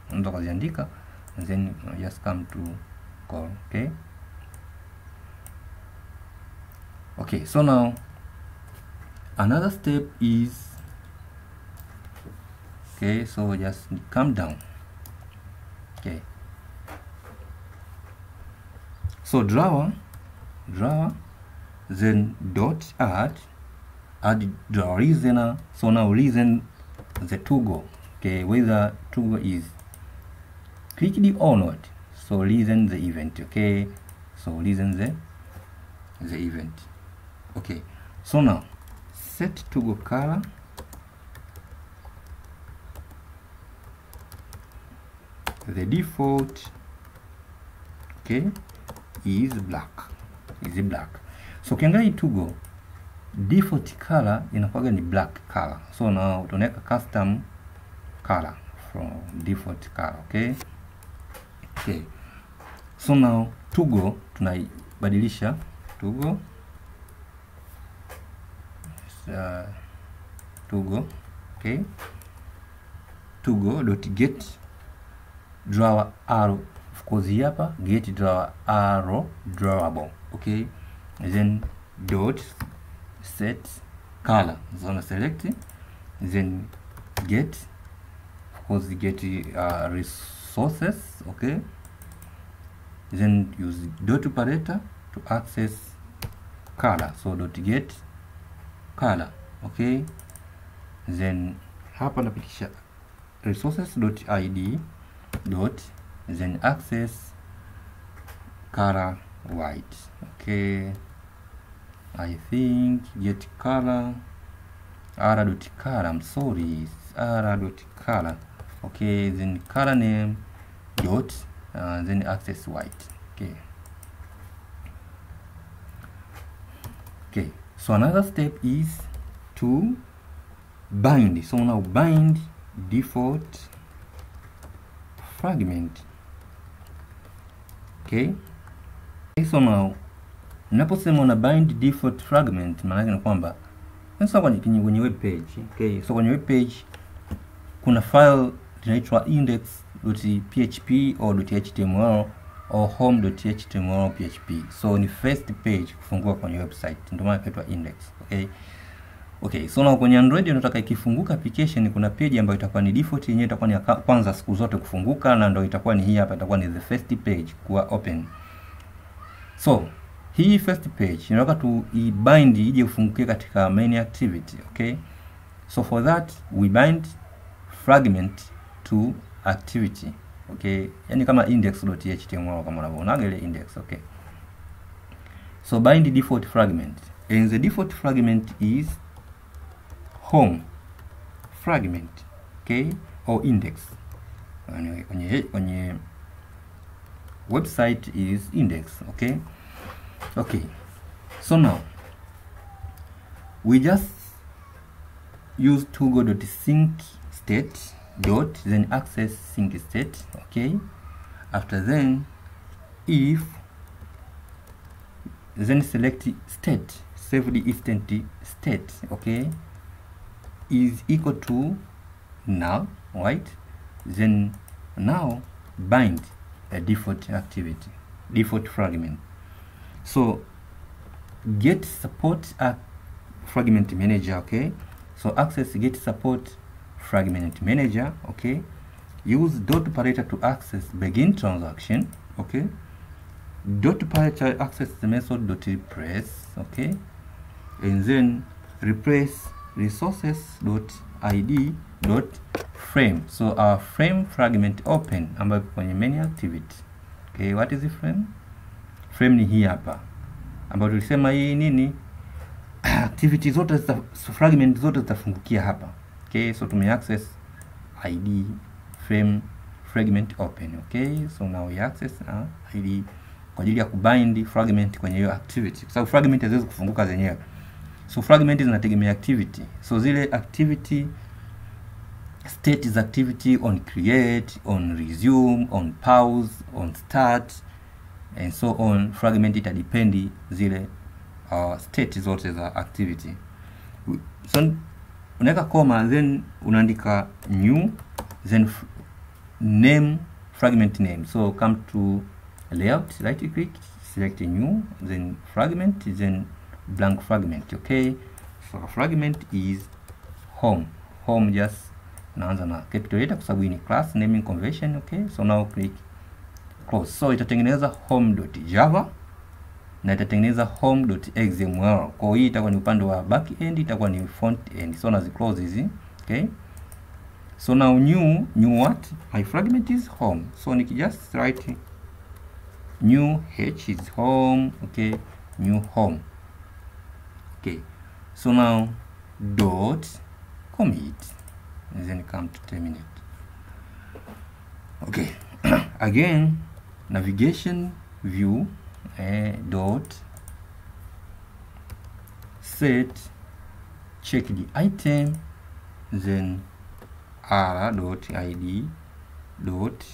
unaweza kuziandika and then just come to call. Okay, okay, so now another step is, okay, so just come down. Okay, so drawer, then dot add drawer listener. So now listen the Toogle, okay, whether Toogle is clicked or not. So listen the event. Okay, so listen the event. Okay, so now set Toogle color, the default, okay, is black. So ukiangalia Toogle default color inakuwa ni black color. So now tunaweka custom color from default color. Okay, okay, so now Toogle tunaibadilisha Toogle, okay, Toogle.get drawer arrow, of course hapa get drawer arrow drawable. Okay, and then dot set color, so select, then get, of course get resources. Okay, then use dot operator to access color, so dot get color. Okay, then hapa napitisha resources.id dot then access color white. Okay, I think get color r.color, I'm sorry, r.color. Okay, then color name dot then access white. Okay, okay, so another step is to bind. So now bind default fragment. Okay, so now naposema una bind default fragment, maana yake ni kwamba sasa kwenye web page. Okay, so kwenye web page kuna file inaitwa index.php or .html or home.html php. So ni first page kufungua kwenye website, ndio maana inaitwa index. Okay, okay, so na kwenye Android unataka ikifunguka application kuna page ambayo itakuwa ni default, yenyewe itakuwa ni kwanza siku zote kufunguka, na ndio itakuwa ni hii hapa, itakuwa ni the first page kuwa open. So hii first page tunataka tu bind ije ufunguke katika main activity. Okay, so for that we bind fragment to activity. Okay, yani kama index.html kama unavyoona ile index. Okay, so bind default fragment, and the default fragment is home fragment, okay, or index. Anyway, kwenye website is index, okay. Okay, so now we just use toogle.sync state dot then access sync state, okay. After then, if then select state, save the instant state, okay, is equal to null, right? Then now bind a default activity, default fragment. So get support fragment manager, okay. So access get support fragment manager, okay. Use dot operator to access begin transaction, okay. Dot operator access the method dot replace, okay, and then replace resources dot id dot frame. So our frame fragment open ambapo kwenye main activity, okay. What is the frame? Frame ni hii hapa ambapo tulisema hii nini, activity zote za fragment zote zitafungukia hapa, okay. So tume access id frame fragment open, okay. So now we access id kwa ajili ya kubind fragment kwenye hiyo activity, kwa sababu fragment haziwezi kufunguka zenyewe. So fragment zinategemea activity, so zile activity state is activity on create, on resume, on pause, on start and so on. Fragment itadependi zile state zote za activity. So unaweka comma then unaandika new then name fragment name. So come to layout, right click, select a new, then fragment, then blank fragment, okay. So fragment is home. Home just naanza na capital letter kwa sababu ni class naming convention, okay. So now click close. So itatengeneza home.java na itatengeneza home.xml. Kwa hiyo itakuwa ni upande wa back end, itakuwa ni front end. So nazi close hizi, okay. So now new what? My fragment is home. So niki just write new h is home, okay, new home, okay. So now dot commit and then come to terminate, okay. Again navigation view dot set check the item, then r dot id dot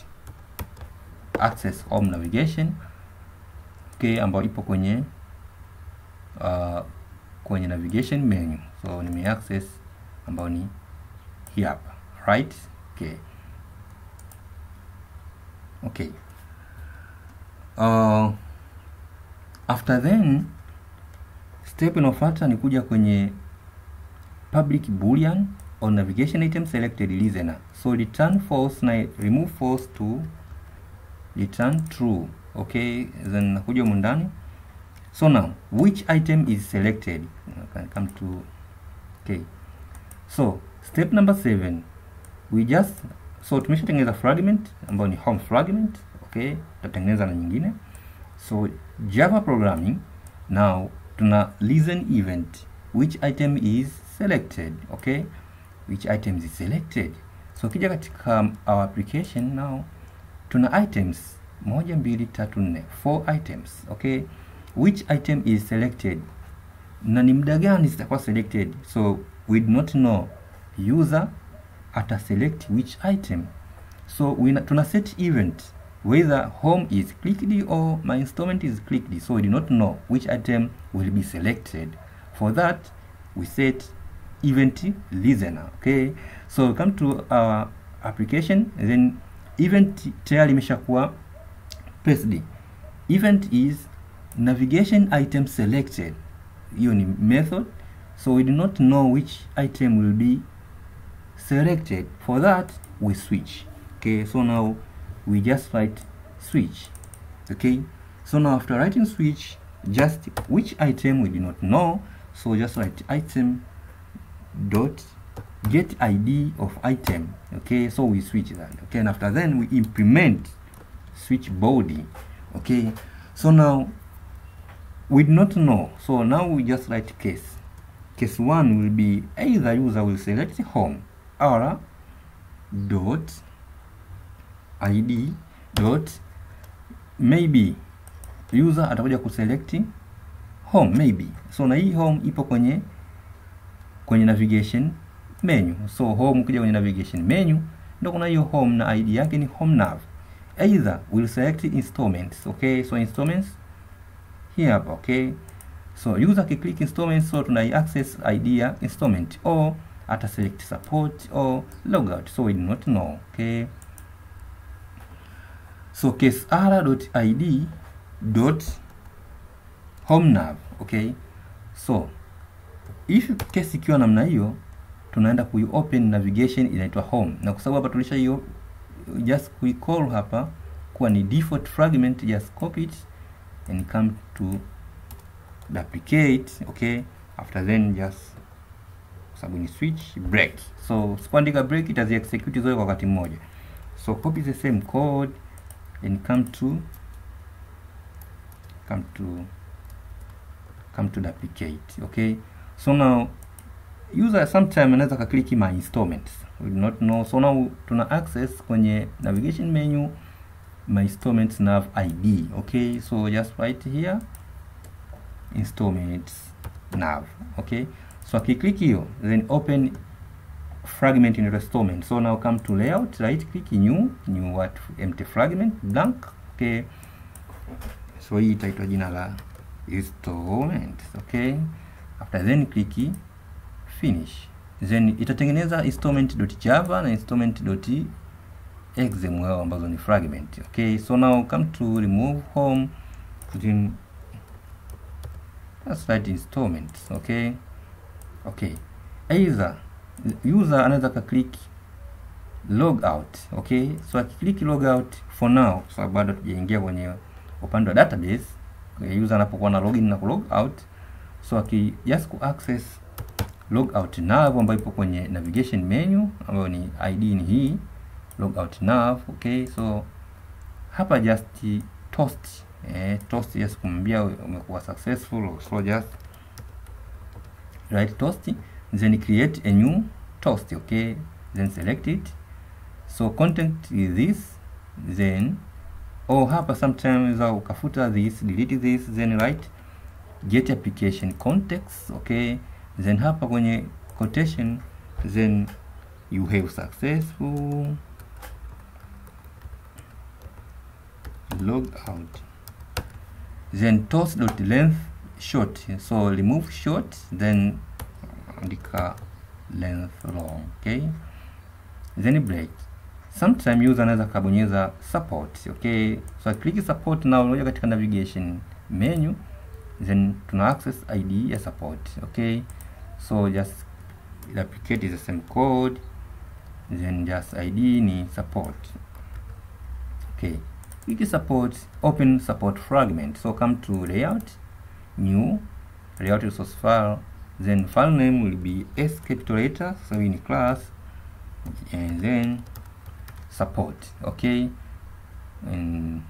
access home navigation, okay, ambayo ipo kwenye kwenye navigation menu. So nime access ambayo ni hii hapa, right, okay. Okay, after then step inayofuata ni kuja kwenye public boolean on navigation item selected listener. So return false na remove false to return true, okay. Then nakuja humu ndani. So now which item is selected? I can come to, okay. So step number 7 we just, so tumeshatengeneza fragment ambayo ni home fragment, okay. Tutatengeneza na nyingine. So Java programming, now tuna listen event which item is selected, okay. Which item is selected. So kija katika our application now tuna items 1 2 3 4 4 items, okay. Which item is selected na ni muda gani zitakuwa selected? So we do not know. User ata select which item. So tuna set event whether home is clicked or my installment is clicked. So we do not know which item will be selected. For that we set event listener, okay. So come to our application, then event tayari imeshakuwa passed. Event is navigation item selected, hiyo ni method. So we do not know which item will be selected. For that we switch, okay. So now we just write switch, okay. So now after writing switch, just which item we do not know, so just write item dot get id of item, okay. So we switch that, okay. And after then we implement switch body, okay. So now we do not know, so now we just write case, case 1 will be either user will select home r dot id dot maybe user atakuja kuselect home maybe. So na hii home ipo kwenye navigation menu. So home kuja kwenye navigation menu ndio kuna hiyo home na id yake ni home nav. Either will select installments. Okay, so installments here hapa. Okay, so user click installments, so tuna access id ya installment, or ata select support or logout, so we do not know. Okay, so case r.id.homeNav. Okay, so if case ikiwa namna hiyo, tunaenda kuiopen navigation inaitwa home, na kwa sababu hapa tulisha hiyo just call hapa kuwa ni default fragment, just copy it and come to duplicate. Okay, after then just sababu ni switch break, so sipoandika break itazi execute zote kwa wakati mmoja. So copy the same code and come to duplicate. Okay, so now user sometime anaweza ka click my installments, we do not know. So now tuna access kwenye navigation menu my installments nav id. Okay, so just write here installments nav. Okay, so click hiyo, then open fragment in installment. So now come to layout, right click new what, empty fragment blank. Okay, so hii itaitwa jina la installment. Okay, after then click finish, then itatengeneza installment.java na installment.xml ambazo ni fragment. Okay, so now come to remove home, then let's write installments. Okay, either user anaweza ka click logout. Okay, so akiclick logout for now, so bado tujaingia kwenye upande wa database. User anapokuwa na login na log out, so just ku access logout nav ambayo ipo kwenye navigation menu ambayo ni id ni hii logout nav. Okay, so hapa just toast just kumwambia umekuwa successful, so just write toast, then create a new toast. Okay, then select it, so content is this, then hapa sometimes ukafuta this, delete this, then write get application context. Okay, then hapa kwenye quotation, then you have successful logout, then toast.length short, so remove short, then andika length long. Okay, then break. Sometime user anaweza kabonyeza support. Okay, so click support now, unakuja katika navigation menu, then tuna access id ya support. Okay, so just replicate the same code, then just id ni support. Okay, click support, open support fragment. So come to layout, new layout resource file, then file name will be s capital letter, so in class, and then support. Okay, and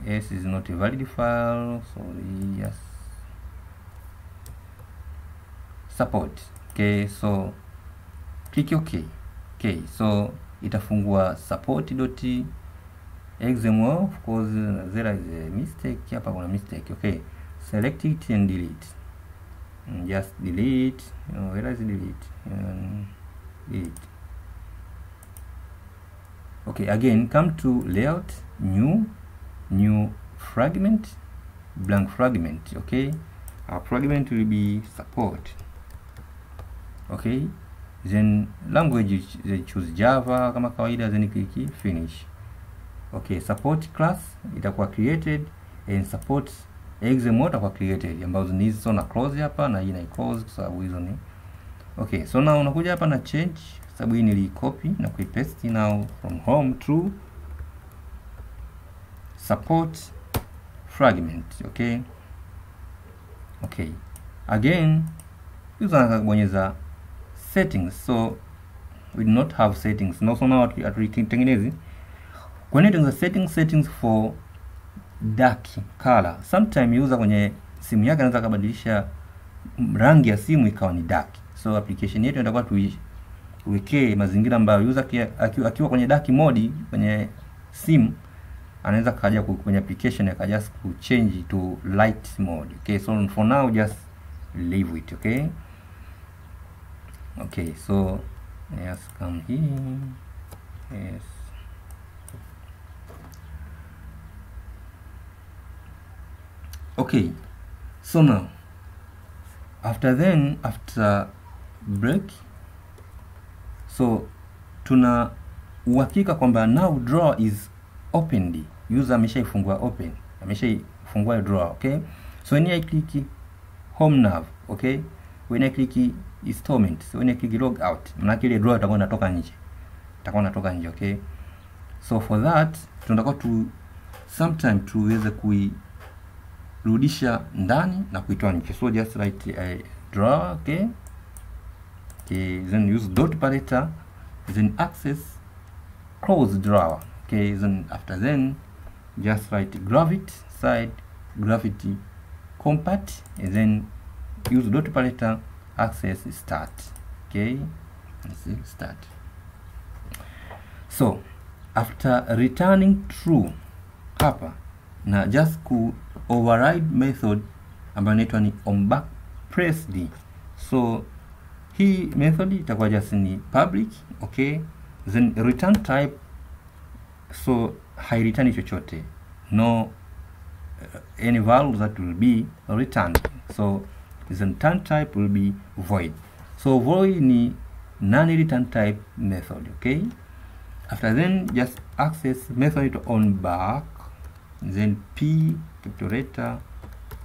s is not a valid file, so yes, support. Okay, so click okay. Okay, so itafungua support.xml. Of course there is a mistake hapa, kuna mistake. Okay, select it and delete, and just delete, where is delete, delete. Okay, again come to layout, new fragment, blank fragment. Okay, our fragment will be support. Okay, then language choose Java kama kawaida, then click finish. Okay, support class itakuwa created and support XML itakuwa created, ambazo ni hizo na close hapa na hii na close kwa sababu hizo ni. Okay, so now unakuja hapa na change, sababu hii nilicopy na kuipaste now from home to support fragment. Okay, again user anabonyeza settings, so we do not have settings no, so now atuitengeneze kwenye settings for dark color. Sometime user kwenye simu yake anaweza kubadilisha rangi ya simu ikawa ni dark. So application yetu inatakuwa tuwekee mazingira ambayo user akiwa kwenye dark mode kwenye simu anaweza kaja kwenye application akaja ku change to light mode. Okay, so for now just leave it. Okay, okay, so yes, come here. Yes, okay, so now after break, so tuna uhakika kwamba now drawer is opened. User ameshaifungua ameshaifungua drawer. Okay, so when I click home nav, okay, when I click installment, so when I click log out, maana ile drawer itakuwa inatoka nje, okay. So for that tunataka sometime tuweze kuirudisha ndani na kuitoa nje. So just write a drawer, okay, then use dot operator, then access close drawer. Okay, then after just write gravity side gravity compact, and then use dot operator, access start. Okay, let's see, start. So after returning true hapa na just ku override method ambayo inaitwa ni onBack pressed. So hii method itakuwa just ni public. Okay, then return type, so haireturn chochote, no any value that will be returned. So the return type will be void. So void ni non-return type method. Okay, after just access method onBack, then p capital letter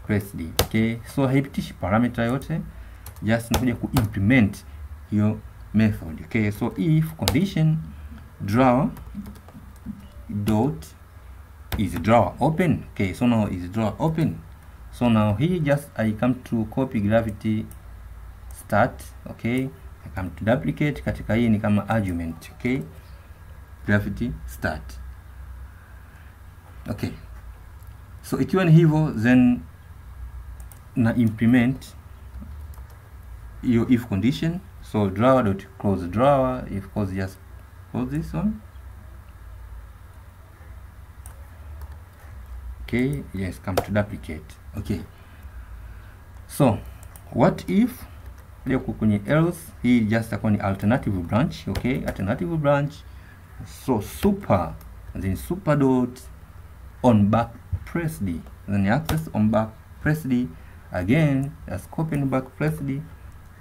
pressed. Okay, so haipitishi parameter yote, just nakuja kuimplement hiyo method. Okay, so if condition drawer dot is drawer open. Okay, so now is drawer open. So now here just I come to copy gravity start. Okay, I come to duplicate, katika hii ni kama argument. Okay, gravity start. Okay, so ikiwa ni hivyo, then na implement your if condition. So drawer dot close drawer, if close just close this one. Okay, yes, come to duplicate. Okay, so what if leo kwenye else hii just akoni alternative branch. Okay, alternative branch, so super, then super dot onBack pressed, then access onBack pressed again, as copy onBack pressed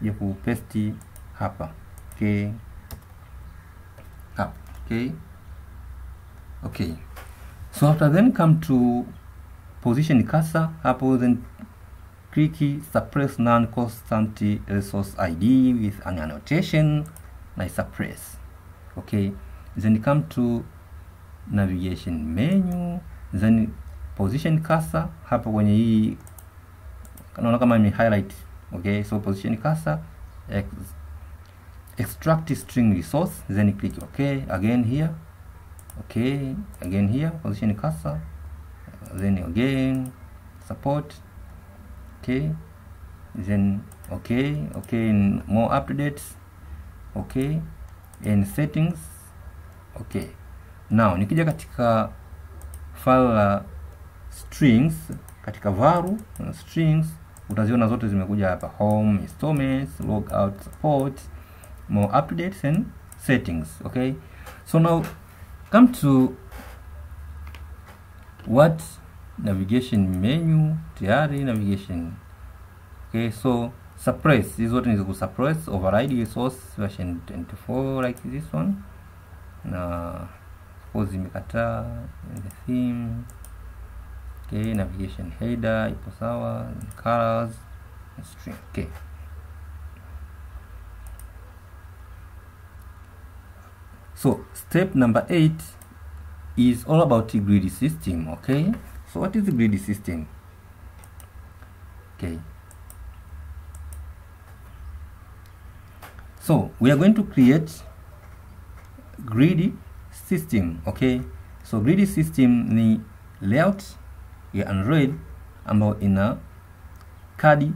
ya ku paste hapa. Okay, okay, okay. So after come to position cursor hapo, then click suppress non-constant resource ID with an annotation na suppress. Okay, then come to navigation menu, then position cursor hapo kwenye hii naona kama ni highlight. Okay, so position cursor, extract string resource, then click okay again here. Okay, again here, position cursor, then again support. Okay, then okay, and more updates. Okay, and settings. Okay, now nikija katika file la strings, katika varu strings utaziona zote zimekuja hapa: home, installments, logout, support, more updates and settings. Okay, so now come to what navigation menu, tayari navigation. Okay, so suppress, hizo zote ni ku suppress, override resource version 24 like this one, na suppose imekataa the theme. Okay, navigation header ipo sawa, colors, string. Okay, so step number 8 is all about the grid system. Okay, so what is the grid system? Okay, so we are going to create grid system. Okay, so grid system ni layout ya Android ambayo ina kadi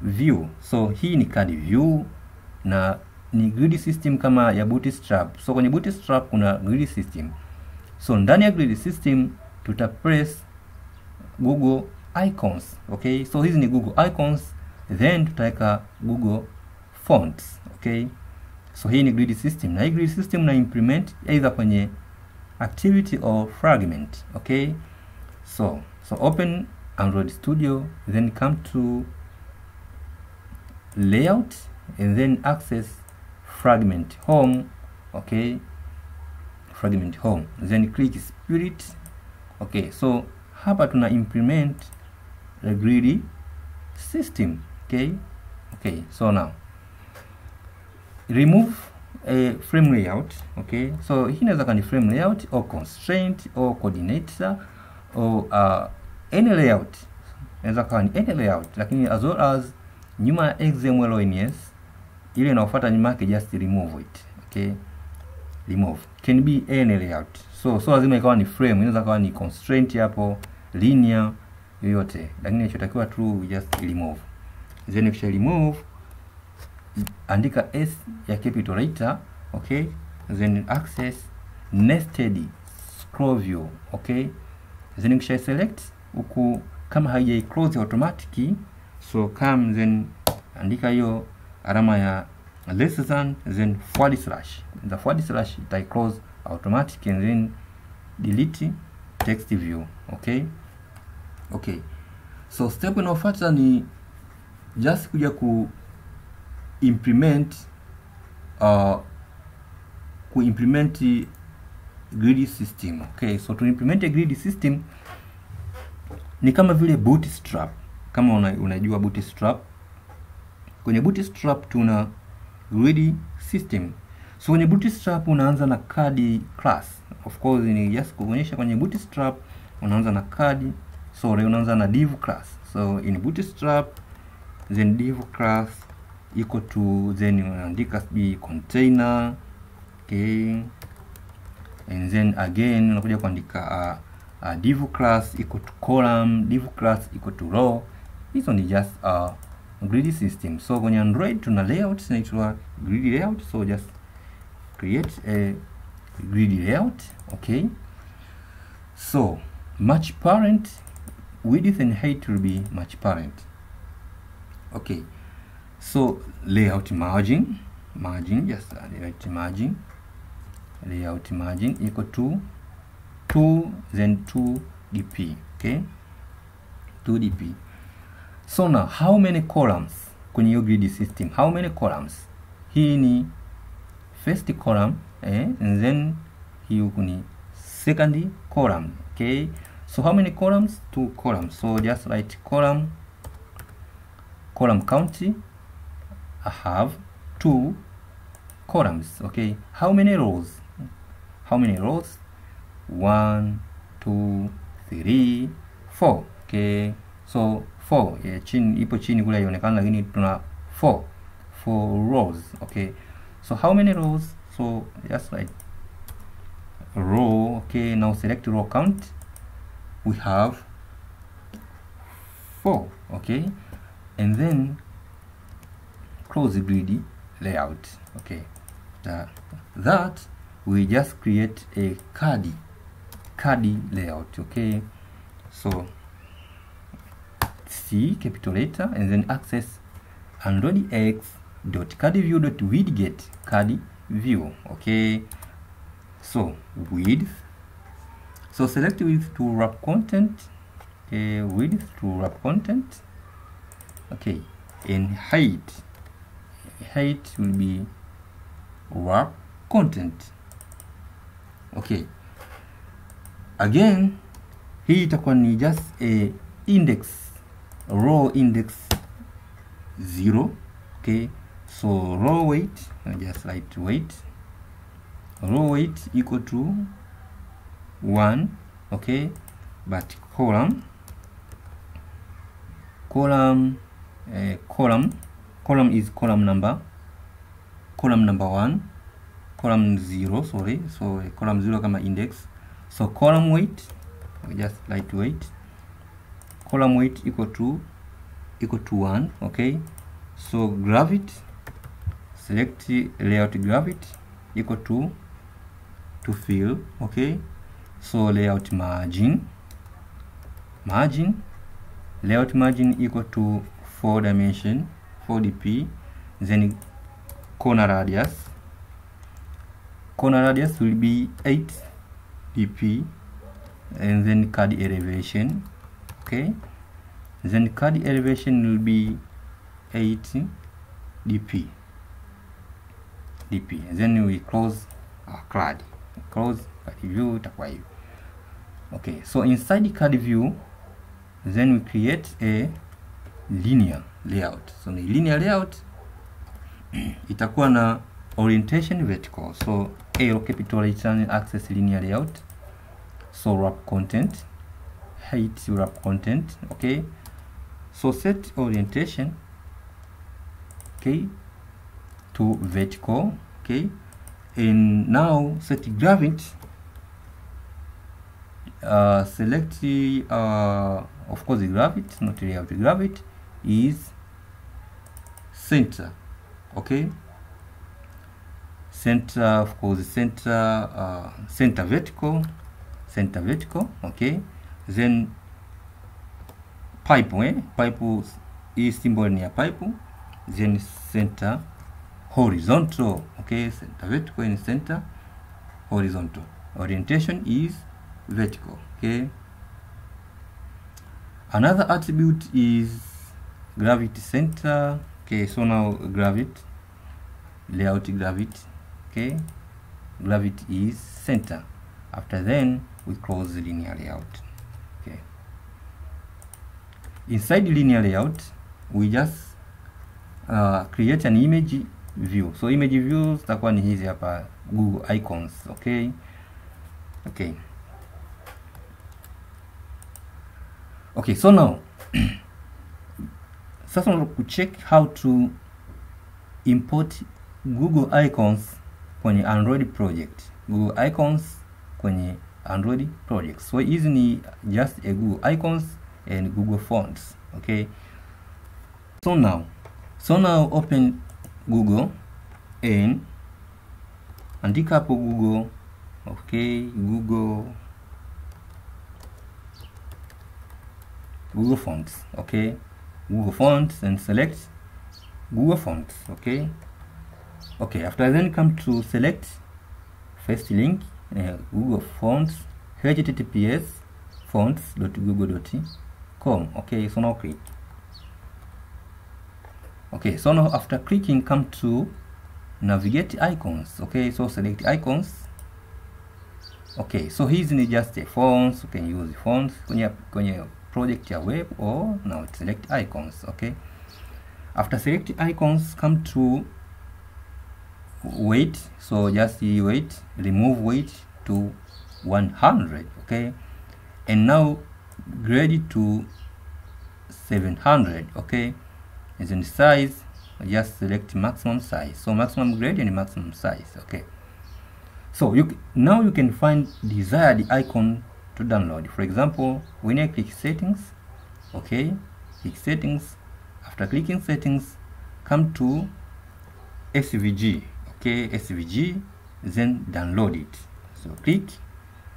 view. So hii ni card view na ni grid system kama ya Bootstrap. So kwenye Bootstrap kuna grid system. So ndani ya grid system tuta press Google icons. Okay, so hizi ni Google icons, then tutaweka Google fonts. Okay, so hii ni grid system, na hii grid system na implement either kwenye activity or fragment. Okay, so open Android Studio, then come to layout and then access fragment home. Okay, fragment home, then click spirit. Okay, so hapa tuna implement the grid system. Okay, so now remove a frame layout. Okay, so hii inaweza kani frame layout or constraint or coordinator or any layout, inaweza kani any layout, lakini as well as nyuma ya XML ONS ile inayofuata nyuma yake just remove it. Okay, remove can be any layout, so lazima ikawa ni frame, inaweza kawa ni constraint hapo, linear, yoyote, lakini inachotakiwa tu just remove. Then ukisha remove, andika S ya capital letter. Okay, then access nested scroll view. Okay, then ukisha select huku kama haija close automatic, so come then andika hiyo alama ya less than, then /, the / ita close automatic, and then delete text view. Okay, so step inayofuata ni just kuja ku implement grid system. Okay, so to implement a grid system ni kama vile Bootstrap. Kama unajua Bootstrap, kwenye Bootstrap tuna grid system. So kwenye Bootstrap unaanza na card class. Of course ni just kuonyesha kwenye Bootstrap unaanza na card, so unaanza na div class. So in Bootstrap, then div class equal to, then unaandika container. Okay, and then again unakuja kuandika div class equal to column, div class equal to row. Hizo ni just grid system. So kwenye Android tuna layout inaitwa grid layout, so just create a grid layout. Okay, so match parent, width and height will be match parent. Okay, so layout margin, just write margin, layout margin equal to 2, then 2 dp. Okay, 2 dp. So now how many columns kwenye your grid system? How many columns? Hii ni first column, and then hii huku ni second column. Okay, so how many columns? 2 columns. So just write column count, I have 2 columns. Okay, how many rows? 1, 2, 3, 4. Okay, so 4, chini ipo chini kule haionekana, lakini tuna 4 rows. Okay, so how many rows? So just like row. Okay, now select row count, we have 4. Okay, and then close the grid layout. Okay, that we just create a card layout. Okay, so C capital letter, and then access Android x.cardview.widget card view. Okay, so width, so select width to wrap content. Okay, width to wrap content. Okay, and height will be wrap content. Okay, again hii itakuwa ni just a row index 0. Okay, so row weight, just write weight, row weight equal to 1. Okay, but column is column number 1, column 0, sorry, so column 0 kama index. So column weight, just write weight, column weight equal to equal to 1. Okay, so gravity, select layout gravity equal to fill. Okay, so layout margin layout margin equal to 4 dimension 4 dp. Then corner radius will be 8 dp, and then card elevation. Okay, then card elevation will be 8 dp. Then we close our card view itakuwa hivi. Okay, so inside the card view, then we create a linear layout. So the linear layout itakuwa na orientation vertical. So A capital return access linear layout. So wrap content, height wrap content. Okay, so set orientation, okay, to vertical. Okay, and now set gravity, select of course the gravity, not layout, gravity is center. Okay, center, of course, center vertical. Okay, then pipe, pipe is symbol near pipe, then center horizontal. Okay, center vertical and center horizontal. Orientation is vertical. Okay, another attribute is gravity center. Okay, so now gravity layout gravity. Okay, gravity is center. After then we close the linear layout. Okay, inside the linear layout we just create an image view. So image views zitakuwa ni hizi hapa, Google icons. Okay, so now sasa we check how to import Google icons kwenye Android project. Google icons kwenye Android project. So hizi ni just a Google icons and Google fonts. Okay, so now open Google and andika hapo Google. Okay, Google fonts. Okay, Google fonts, and select Google fonts. Okay, after then come to select first link, Google fonts, https fonts.google.com. okay, so now click. Okay, so now after clicking, come to navigate icons. Okay, so select icons. Okay, so hizi ni just a fonts. You can use fonts kwenye project ya web, or now select icons. Okay, after select icons, come to weight. So just weight, remove weight to 100. Okay, and now grade to 700. Okay, and then size, just select maximum size. So maximum grade and maximum size. Okay, so now you can find desired icon to download. For example, when I click settings, okay, click settings. After clicking settings, come to SVG. Okay, SVG, then download it. So click,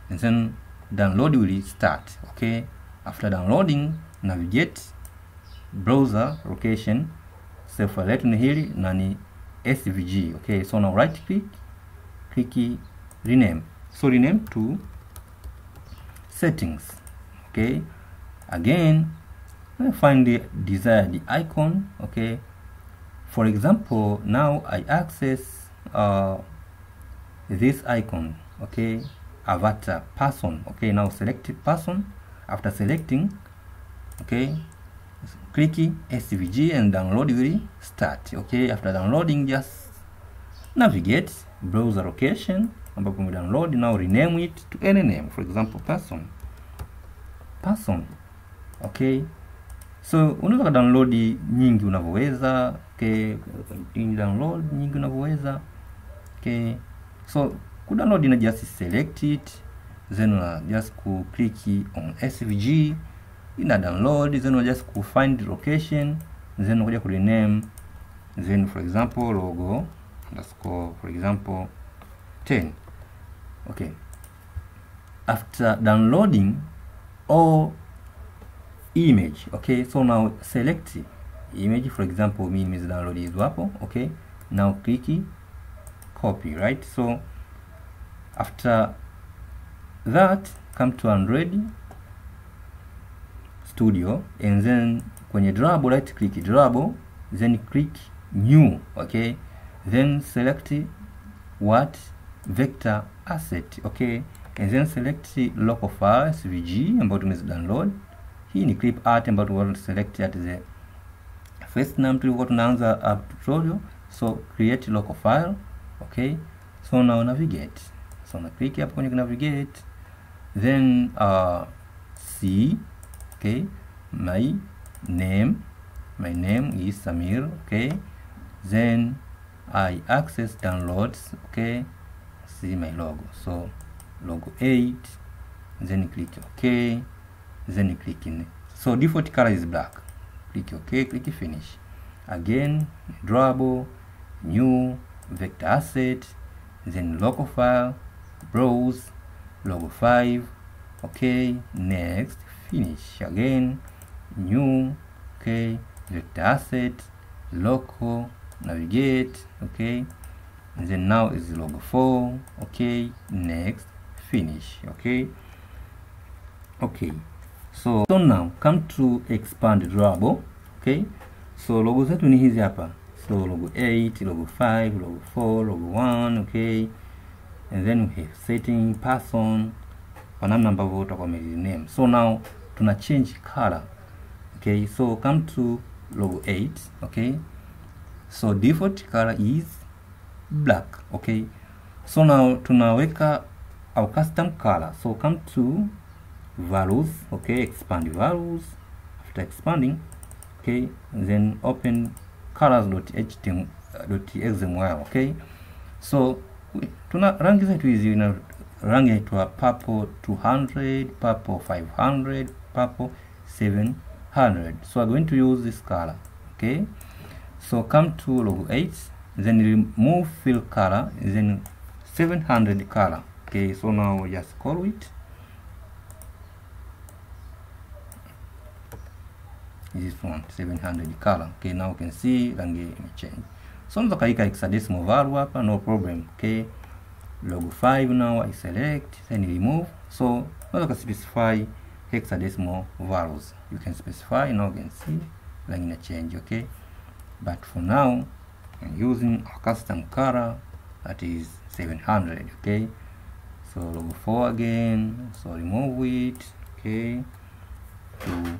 and then download will start. Okay, after downloading, navigate browser location, select hili nani SVG. Okay, so now right click rename. So rename to settings. Okay, again find the desired icon. Okay, for example, now I access this icon. Okay, avatar person. Okay, now select person. After selecting, okay, click SVG and download will start. Okay, after downloading, just navigate browser location ambapo we download. Now rename it to any name, for example person. Okay, so unaweza download nyingi unavyoweza. Okay, download nyingi unavyoweza. Okay, so download na just select it, then just click on SVG. ina download, then we just ku find the location, then unakuja ku rename, then for example logo underscore for example 10. Okay, after downloading all image, okay, so now select image, for example mimi is download hizo hapo. Okay, now click copy, right? So after that come to Android Studio, and then kwenye drawable right click drawable, then click new. Okay, then select what vector asset. Okay, and then select local file svg ambayo tumezi download. Hii ni clip art ambayo tuwa select at the first name tulikuwa tunaanza tutorial. So create local file. Okay, so now navigate, so na click hapo kwenye navigate, then see. Okay, my name is Samir. Okay, then I access downloads. Okay, see my logo, so logo 8, then click OK, then click in. So default color is black. Click OK, click finish. Again, drawable, new, vector asset, then local file, browse, logo 5. Okay, next, finish. Again, new, okay, vector asset, local, navigate. Okay, and then now is logo 4. Okay, next, finish. Okay, so now come to expand drawable. Okay, so logo zetu ni hizi hapa, so logo 8, logo 5, logo 4, logo 1. Okay, and then we have setting person kwa namna ambavyo utakuwa umerename. So now tuna change color. Okay, so come to logo 8. Okay, so default color is black. Okay, so now tunaweka our custom color. So come to values. Okay, expand values. After expanding, okay, then open colors.html. Okay, so tuna rangi zetu hizi, na rangi inaitwa purple 200, purple 500, purple 700. So I'm going to use this color. Okay, so come to logo 8, then remove fill color, then 700 color. Okay, so now just call it. This one 700 color. Okay, now you can see rangi imechange. So unaweza kaika hexadecimal value hapa, no problem. Okay, logo 5 now I select, then remove. So unaweza specify hexadecimal values. You can specify, now you can see rangi ina change. Okay, but for now I'm using a custom color that is 700. Okay, so logo 4 again, so remove it. Okay, to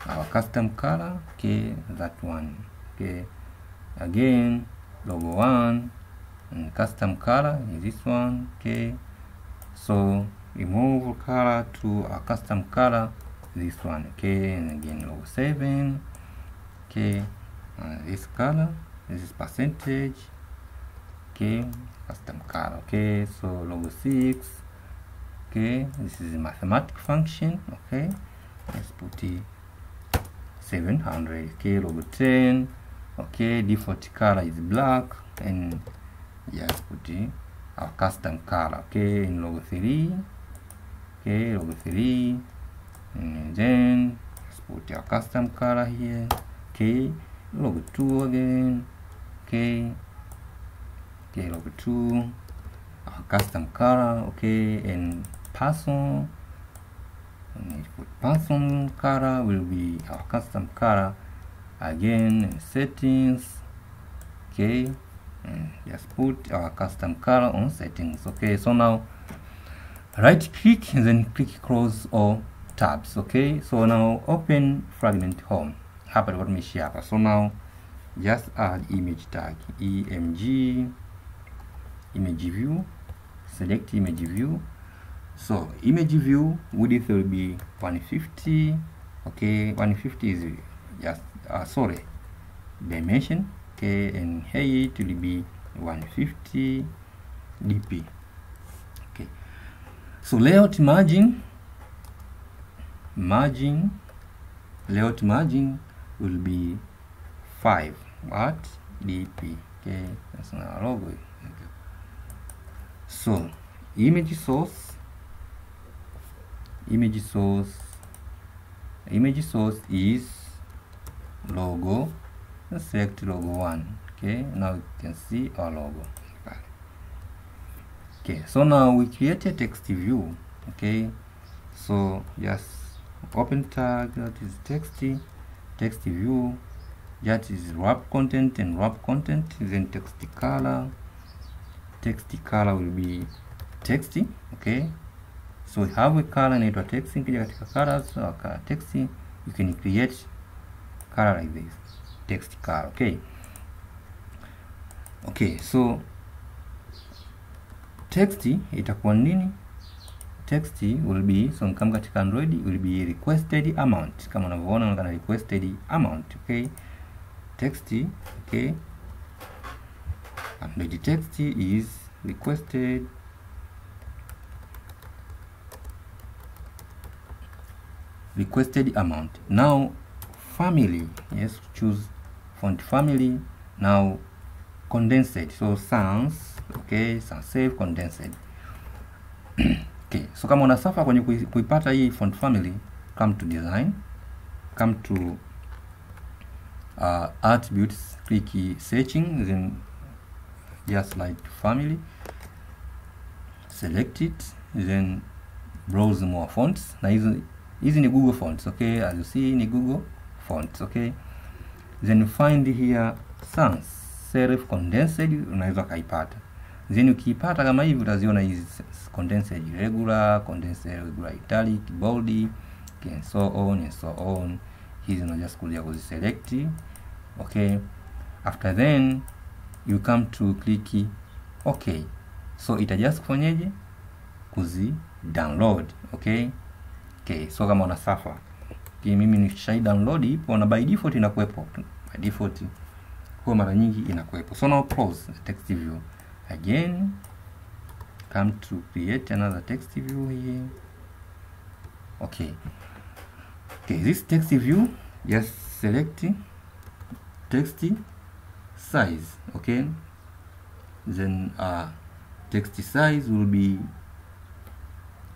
our custom color. Okay, that one. Okay, again logo 1 and custom color is this one. Okay, so remove color to our custom color, this one. Okay, and again logo 7. Okay, this color, this is percentage. Okay, custom color. Okay, so logo 6. Okay, this is a mathematical function. Okay, let's put it 700. Okay, logo 10. Okay, default color is black, and just put it our custom color. Okay, in logo 3. Okay, logo 3, and then let's put our custom color here. Okay, logo 2 again. Okay, logo 2, our custom color. Okay, and person, and put person color will be our custom color again, in settings. Okay, and just put our custom color on settings. Okay, so now right click and then click close all tabs. Okay, so now open Fragment Home. Hapa ndipo tumeishia hapa. So now just add image tag, image view, select image view. So image view width will be 150. Okay, 150 is just dimension. Okay, and height will be 150 dp. Okay, so layout margin layout margin will be 5 at dp. Okay, that's our logo. Okay. So image source is logo. Let's select logo 1. Okay, now you can see our logo. Okay, so now we create a text view. Okay, so just open tag that is text view, that is wrap content, and wrap content, then text color will be text. Okay, so we have a color inaitwa text. Kija katika colors text, you can create color like this, text color. Okay, so text itakuwa nini? Text will be, so kama katika Android will be requested amount, kama unavyoona unaona requested amount. Okay, text. Okay, and the text is requested amount. Now family, yes, choose font family. Now condensed, so sans. Okay, sans serif condensed. Okay, so kama unasafa kwenye kuipata hii font family, come to design, come to attributes, click searching, then just like family, select it, then browse more fonts. Na hizi ni Google fonts. Okay, as you see ni Google fonts. Okay, then find here sans serif condensed, unaweza kaipata. Then ukiipata kama hivi utaziona hizi condensed regular, condensed regular italic, bold, and so on. Hizi una just kuja kuziselect. Okay, after then you come to click okay, so ita just kufanyaje kuzi download. Okay, so kama una suffer, mimi nikishai download ipo na by default inakuepo, by default kwa mara nyingi inakuepo. So now close the text view again, come to create another text view here. Okay, this text view, just select text size. Okay, then text size will be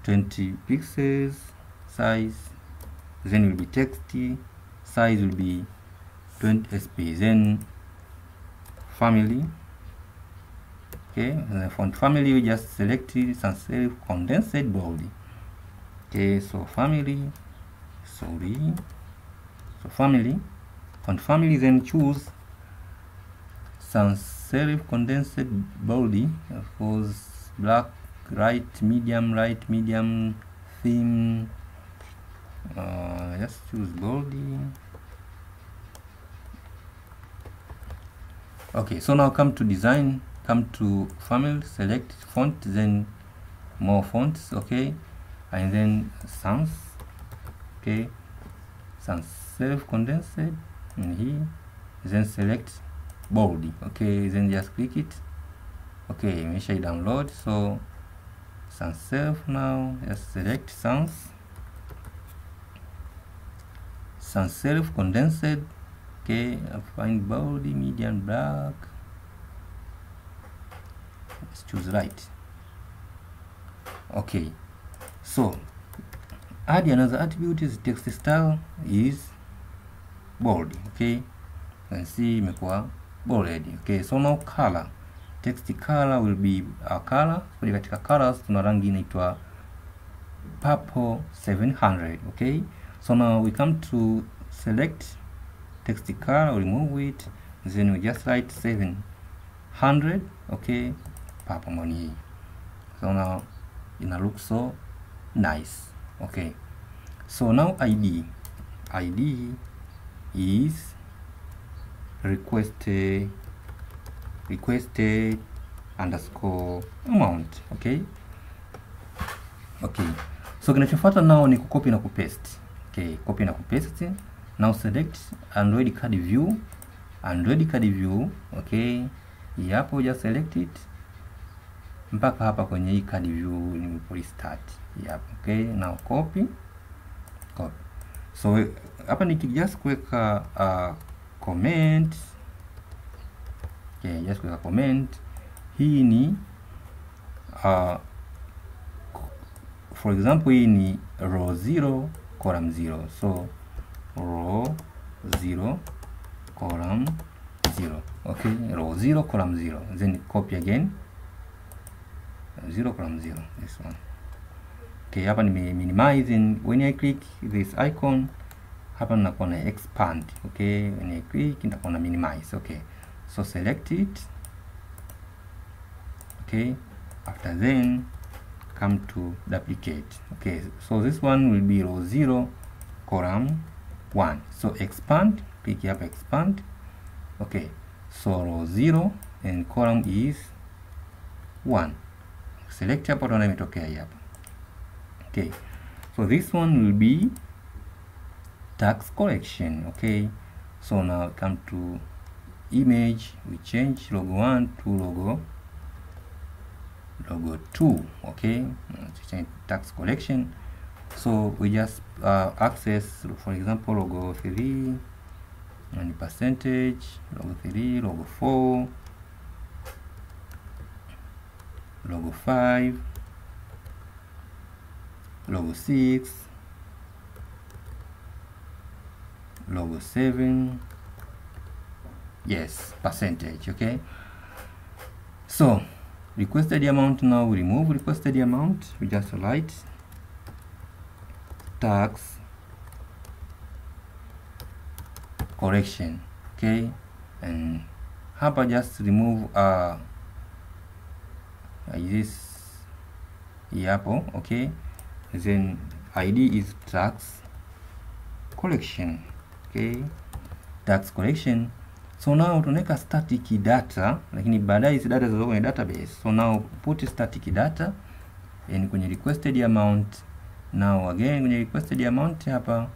20 pixels size, then will be text size will be 20 sp, then family. Okay, and the font family we just select sans serif condensed bold. Okay, so family, font family, then choose sans serif condensed bold, of course black, right, medium, theme. Just choose bold. Okay, so now come to design, come to family, select font, then more fonts. Okay, and then sans. Okay, sans serif condensed in here, then select bold. Okay, then just click it. Okay, make sure you download. So sans serif, now just select sans serif condensed. Okay, find bold, medium, black. Let's choose right. Okay, so add another attribute is text style is bold. Okay, you can see imekuwa bold. Okay, so now color, text color will be a color. Kwa katika colors tuna rangi inaitwa purple 700. Okay, so now we come to select text color, remove it, then we just write 700. Okay, purple money. So now it looks so nice. Okay, so now ID is requested underscore amount. Okay, so kinachofuata now ni kucopy na kupaste. Okay, copy na kupaste. Now select Android card view. Okay, hapo just select it mpaka hapa kwenye hii card view ni restart hapo. Okay, now copy. So hapa nikijust kuweka comment, okay, just kuweka comment, hii ni for example hii ni row 0 column 0, so row 0 column 0, okay, row 0 column 0, then copy again 0 column 0, this one. Okay, hapa nime minimize, and when I click this icon hapa ninakuwa na expand. Okay, when I click nitakuwa na minimize. Okay, so select it. Okay, after then come to duplicate. Okay, so this one will be row 0 column 1, so expand, click hapa expand. Okay, so row 0 and column is 1, select hapa, utaona imetokea hapa. Okay, so this one will be tax collection. Okay, so now come to image, we change logo 1 to logo 2. Okay, change tax collection. So we just access, for example, logo 3 and percentage, logo 3, logo 4, logo 5, logo 6, logo 7, yes, percentage. Okay, so requested amount, now we remove requested amount, we just write tax correction. Okay, and hapa just remove this hapo. Okay, then ID is tax collection. Okay, tax collection. So now tunaweka static data, lakini baadaye hizi data zilizo kwenye database. So now put static data and kwenye requested amount. Now again kwenye requested amount hapa,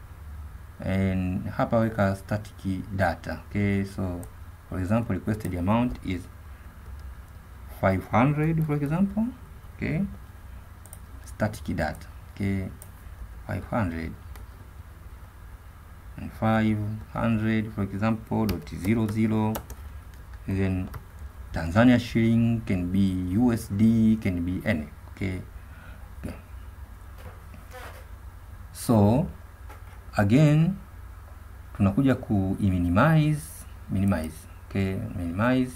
and hapa weka static data. Okay, so for example requested amount is 500 for example. Okay, static data. Okay, 500 and 500 for example .00, then Tanzania shilling, can be USD, can be any. Okay, okay. So again tunakuja ku minimize. Okay, minimize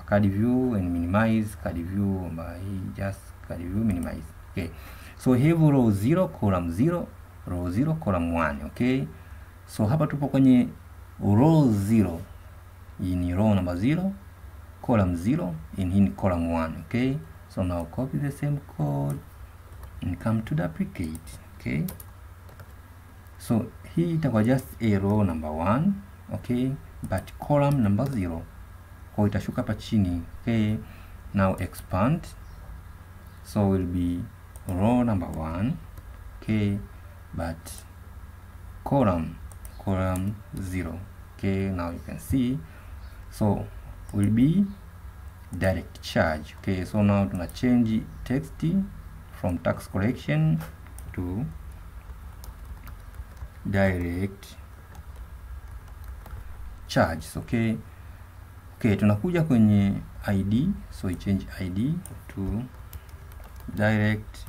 card view and minimize card view by just card view minimize. Okay, so have row 0 column 0, row 0 column 1. Okay, so hapa tupo kwenye row 0, hii ni row number 0, column 0, and hii ni column 1. Okay, so now copy the same code and come to duplicate. Okay, so hii itakuwa just a row number 1. Okay, but column number 0, kwa itashuka hapa chini. Okay, now expand, so will be row number 1. Okay, but column 0. Okay, now you can see, so will be direct charge. Okay, so now tuna change text from tax collection to direct charge. Okay, okay, tunakuja kwenye ID, so we change ID to direct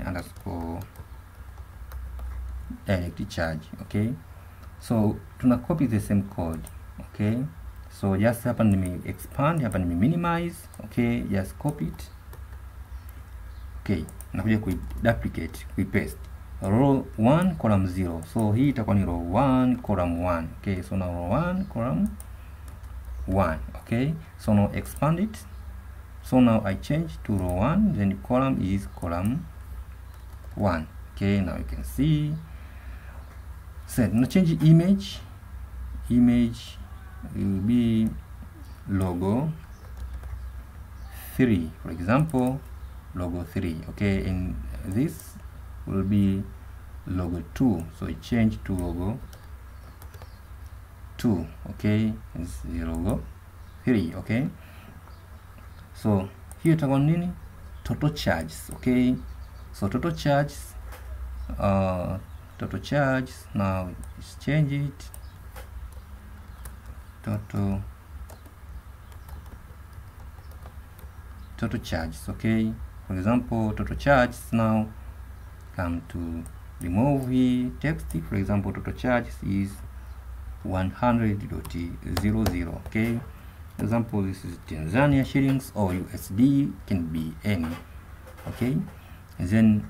charge. Okay, so tuna copy the same code. Okay, so just hapa nime expand, hapa nime minimize. Okay, just copy it. Okay, nakuja ku duplicate, ku paste row 1 column 0, so hii itakuwa ni row 1 column 1. Okay, so now row 1 column 1. Okay, so now expand it, so now I change to row 1, then column is column 1. Okay, now you can see. So now change image will be logo 3, for example, logo 3. Okay, and this will be logo 2, so I change to logo 2. Okay, it's the logo 3. Okay, so here itakuwa nini? Total charges. Okay, so total charges total charge. Now let's change it total charges. Okay, for example, total charges. Now come to remove the text. For example, total charges is 100.00. okay, for example, this is Tanzania shillings or USD, can be any. Okay, and then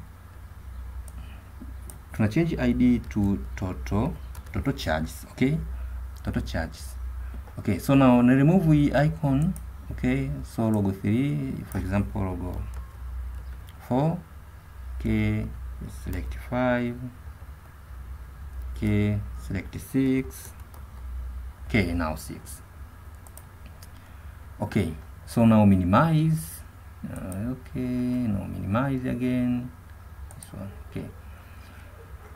tuna change ID to total charges. Okay, total charges. Okay, so now na remove the icon. Okay, so logo 3, for example, logo 4. Okay, select 5. Okay, select 6. Okay, now 6. Okay, so now minimize. Okay, now minimize again. This one.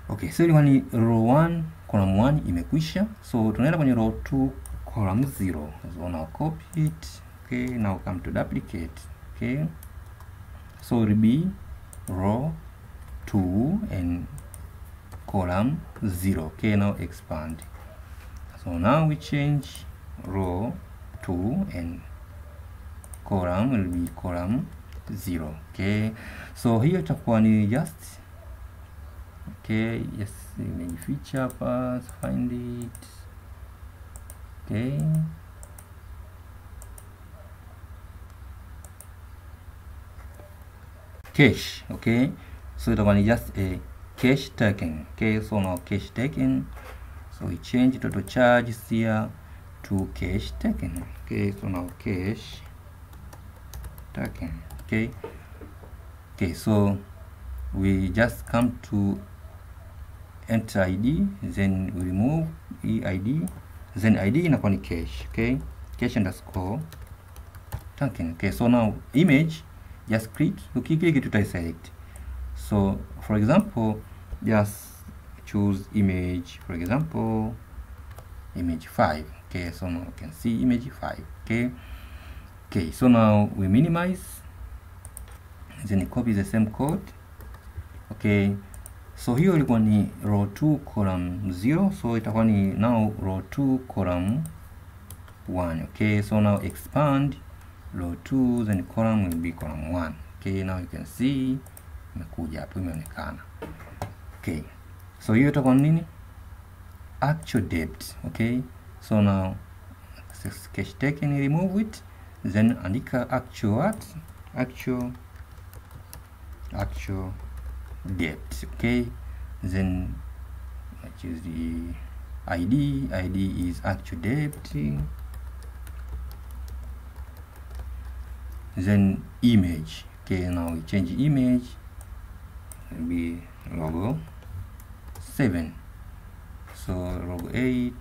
Okay, so ilikuwa ni row 1 column 1 imekwisha. So tunaenda kwenye row 2 column 0. So now copy it. Okay, now come to duplicate. Okay, so it will be row 2 and column 0. Okay, now expand. So now we change row 2 and column will be column 0. Okay, so here itakuwa ni just, okay, yes, image feature path, find it. Okay, cache. Okay, so itakuwa ni just a cache taken. Okay, so now cache taken, so we change total charges here to cache taken. Okay, so now cache taken. Okay, so we just come to enter ID, then we remove EID, then ID inakuwa ni cache. Okay, cache underscore taken. Okay, so now image, just click, ukiklik to select. So for example, just choose image, for example, image 5. Okay, so now you can see image 5. Okay, so now we minimize, then copy the same code. Okay, so hiyo ilikuwa ni row 2 column 0, so itakuwa ni now row 2 column 1. Okay, so now expand row 2, then column will be column 1. Okay, now you can see imekuja hapo, imeonekana. Okay, so hiyo itakuwa nini? Actual depth. Okay, so now cache taken, remove it, then andika actual what? Actual depth. Okay, then I choose the ID is actual depth, then image. Okay, now we change image, it will be logo 7, so logo 8.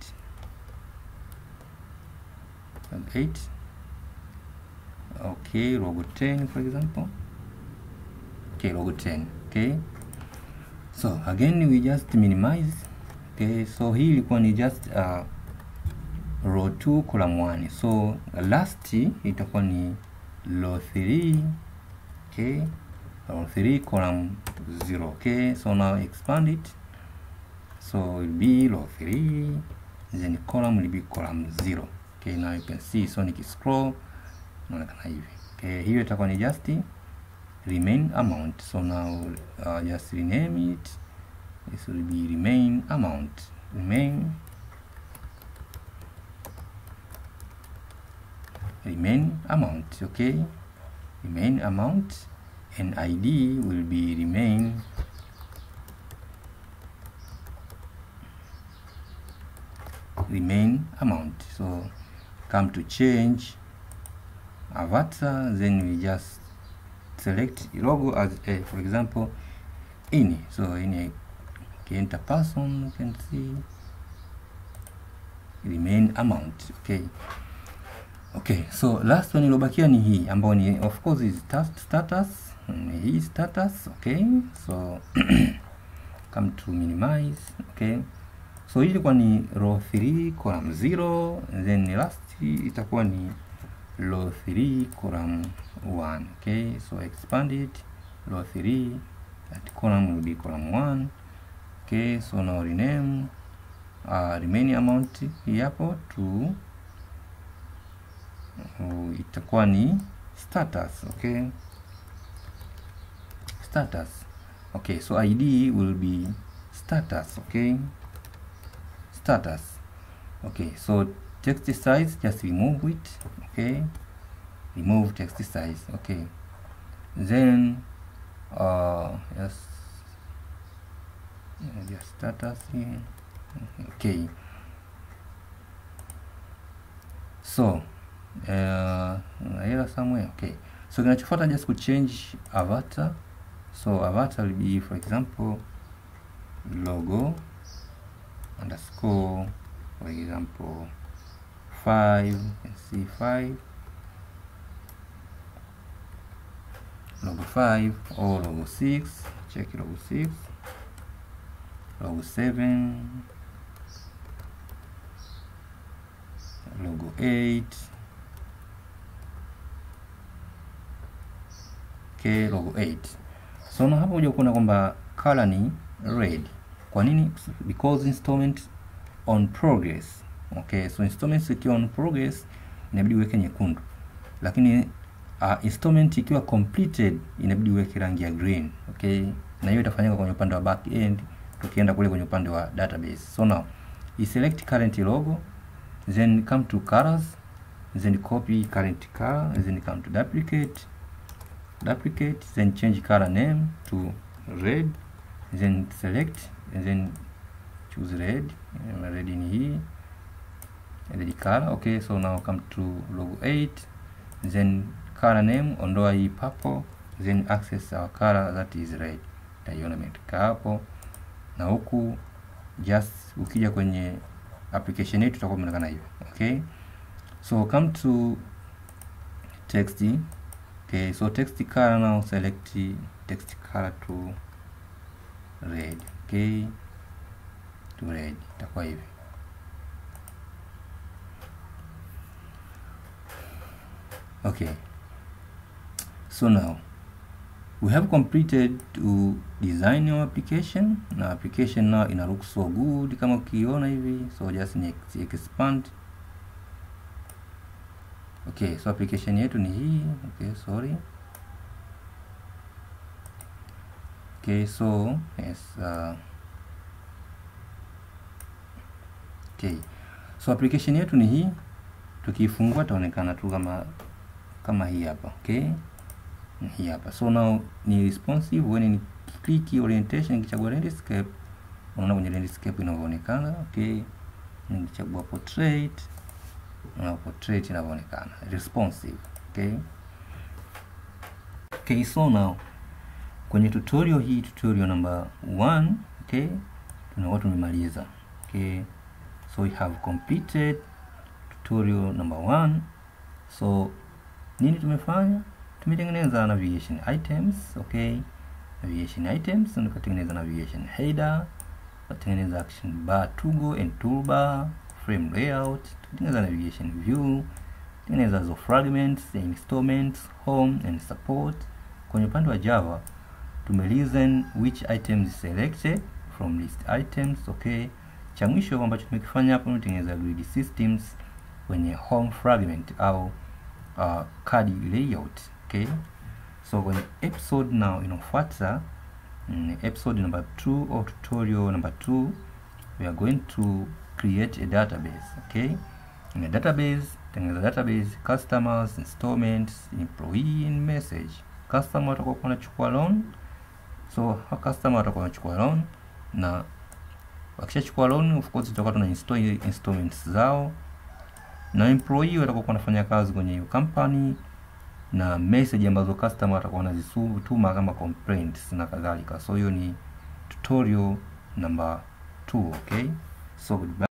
Okay, logo 10 for example. Okay, logo 10. Okay, so again we just minimize. Okay, so hii ilikuwa ni just row 2 column 1, so last itakuwa ni row 3. Okay, row 3 column 0. Okay, so now expand it, so it will be row 3, then column will be column 0. Okay, now you can see, so niki scroll naonekana hivi. Okay, hiyo itakuwa ni just remain amount. So now just rename it. This will be remain amount. Remain amount. Okay, remain amount, and ID will be remain amount. So come to change avatar, then we just select logo as a, for example, any. So in a enter person, you can see remain amount. Okay, so last one ilobakia ni hii ambayo ni of course is status. Hii status. Okay, so come to minimize. Okay, so hii ilikuwa ni row 3 column 0, then last itakuwa ni row 3 column 1. Okay, so expand it, row 3, that column will be column 1, Okay, so now rename remaining amount hii hapo to itakuwa ni status. Okay, status. Okay, so ID will be status. Okay, status. Okay, so text size, just remove it. Okay, remove text size. Okay, then just status here. Okay, so here somewhere. Okay, so kinachofuata just to change avatar. So avatar will be, for example, logo underscore, for example 5, let's see 5, logo 5 or logo 6, check logo 6, logo 7, logo 8. Okay, logo 8. So na hapo unakuona kwamba color ni red. Kwa nini? Because installment on progress. Okay, so installment ikiwa on progress inabidi uweke nyekundu, lakini installment ikiwa completed inabidi uweke rangi ya green. Okay, na hiyo itafanyika kwenye upande wa back end tukienda kule kwenye upande wa database. So now you select current logo, then come to colors, then copy current color, then come to duplicate, then change color name to red, then select and then choose red. Red in here, red color. Okay, so now come to logo 8, then color name ondoa hii purple, then access our color that is red. Taiona imeandika hapo, na huku just ukija kwenye application yetu tutakuwa tumeonekana hivyo. Okay, so come to text. Okay, so text color now, select text color to red. Okay, to red itakuwa hivi. Okay, so now we have completed to design your application. Now application now ina look so good kama ukiona hivi. So just expand. Okay, so application yetu ni hii. Okay, sorry. Okay, so yes, okay, so application yetu ni hii. Tukifungua taonekana tu kama hii hapa. Okay, hii hapa. So now ni responsive. When ni click orientation, nikichagua landscape, unaona kwenye landscape inavyoonekana. Okay, nikichagua portrait, na portrait inavyoonekana responsive. Okay, okay, so now kwenye tutorial hii, tutorial number 1, okay, tunakuwa tumemaliza. Okay, so we have completed tutorial number 1. So nini tumefanya? Tumetengeneza navigation items. Okay, navigation items, tukatengeneza navigation header, tukatengeneza ActionBar Toogle and Toolbar, frame layout, tukatengeneza navigation view, tukatengeneza hizo fragments, installments, home and support. Kwenye upande wa Java tumelisten which items selected from list items. Okay, cha mwisho ambacho tumekifanya hapo ni kutengeneza grid systems kwenye home fragment au card layout. Okay, so kwenye episode now inafuata, episode number 2 or tutorial number 2, we are going to create a database. Okay, in a database, tengeneza database customers, installments, employee and message. Customer watakuwa wanachukua loan, so customer watakuwa wanachukua loan, na wakishachukua loan of course tutakuwa tuna install installments zao, na employee watakuwa wanafanya kazi kwenye hiyo company, na message ambazo customer watakuwa wanazituma kama complaints na kadhalika. So hiyo ni tutorial number 2. Okay, so goodbye.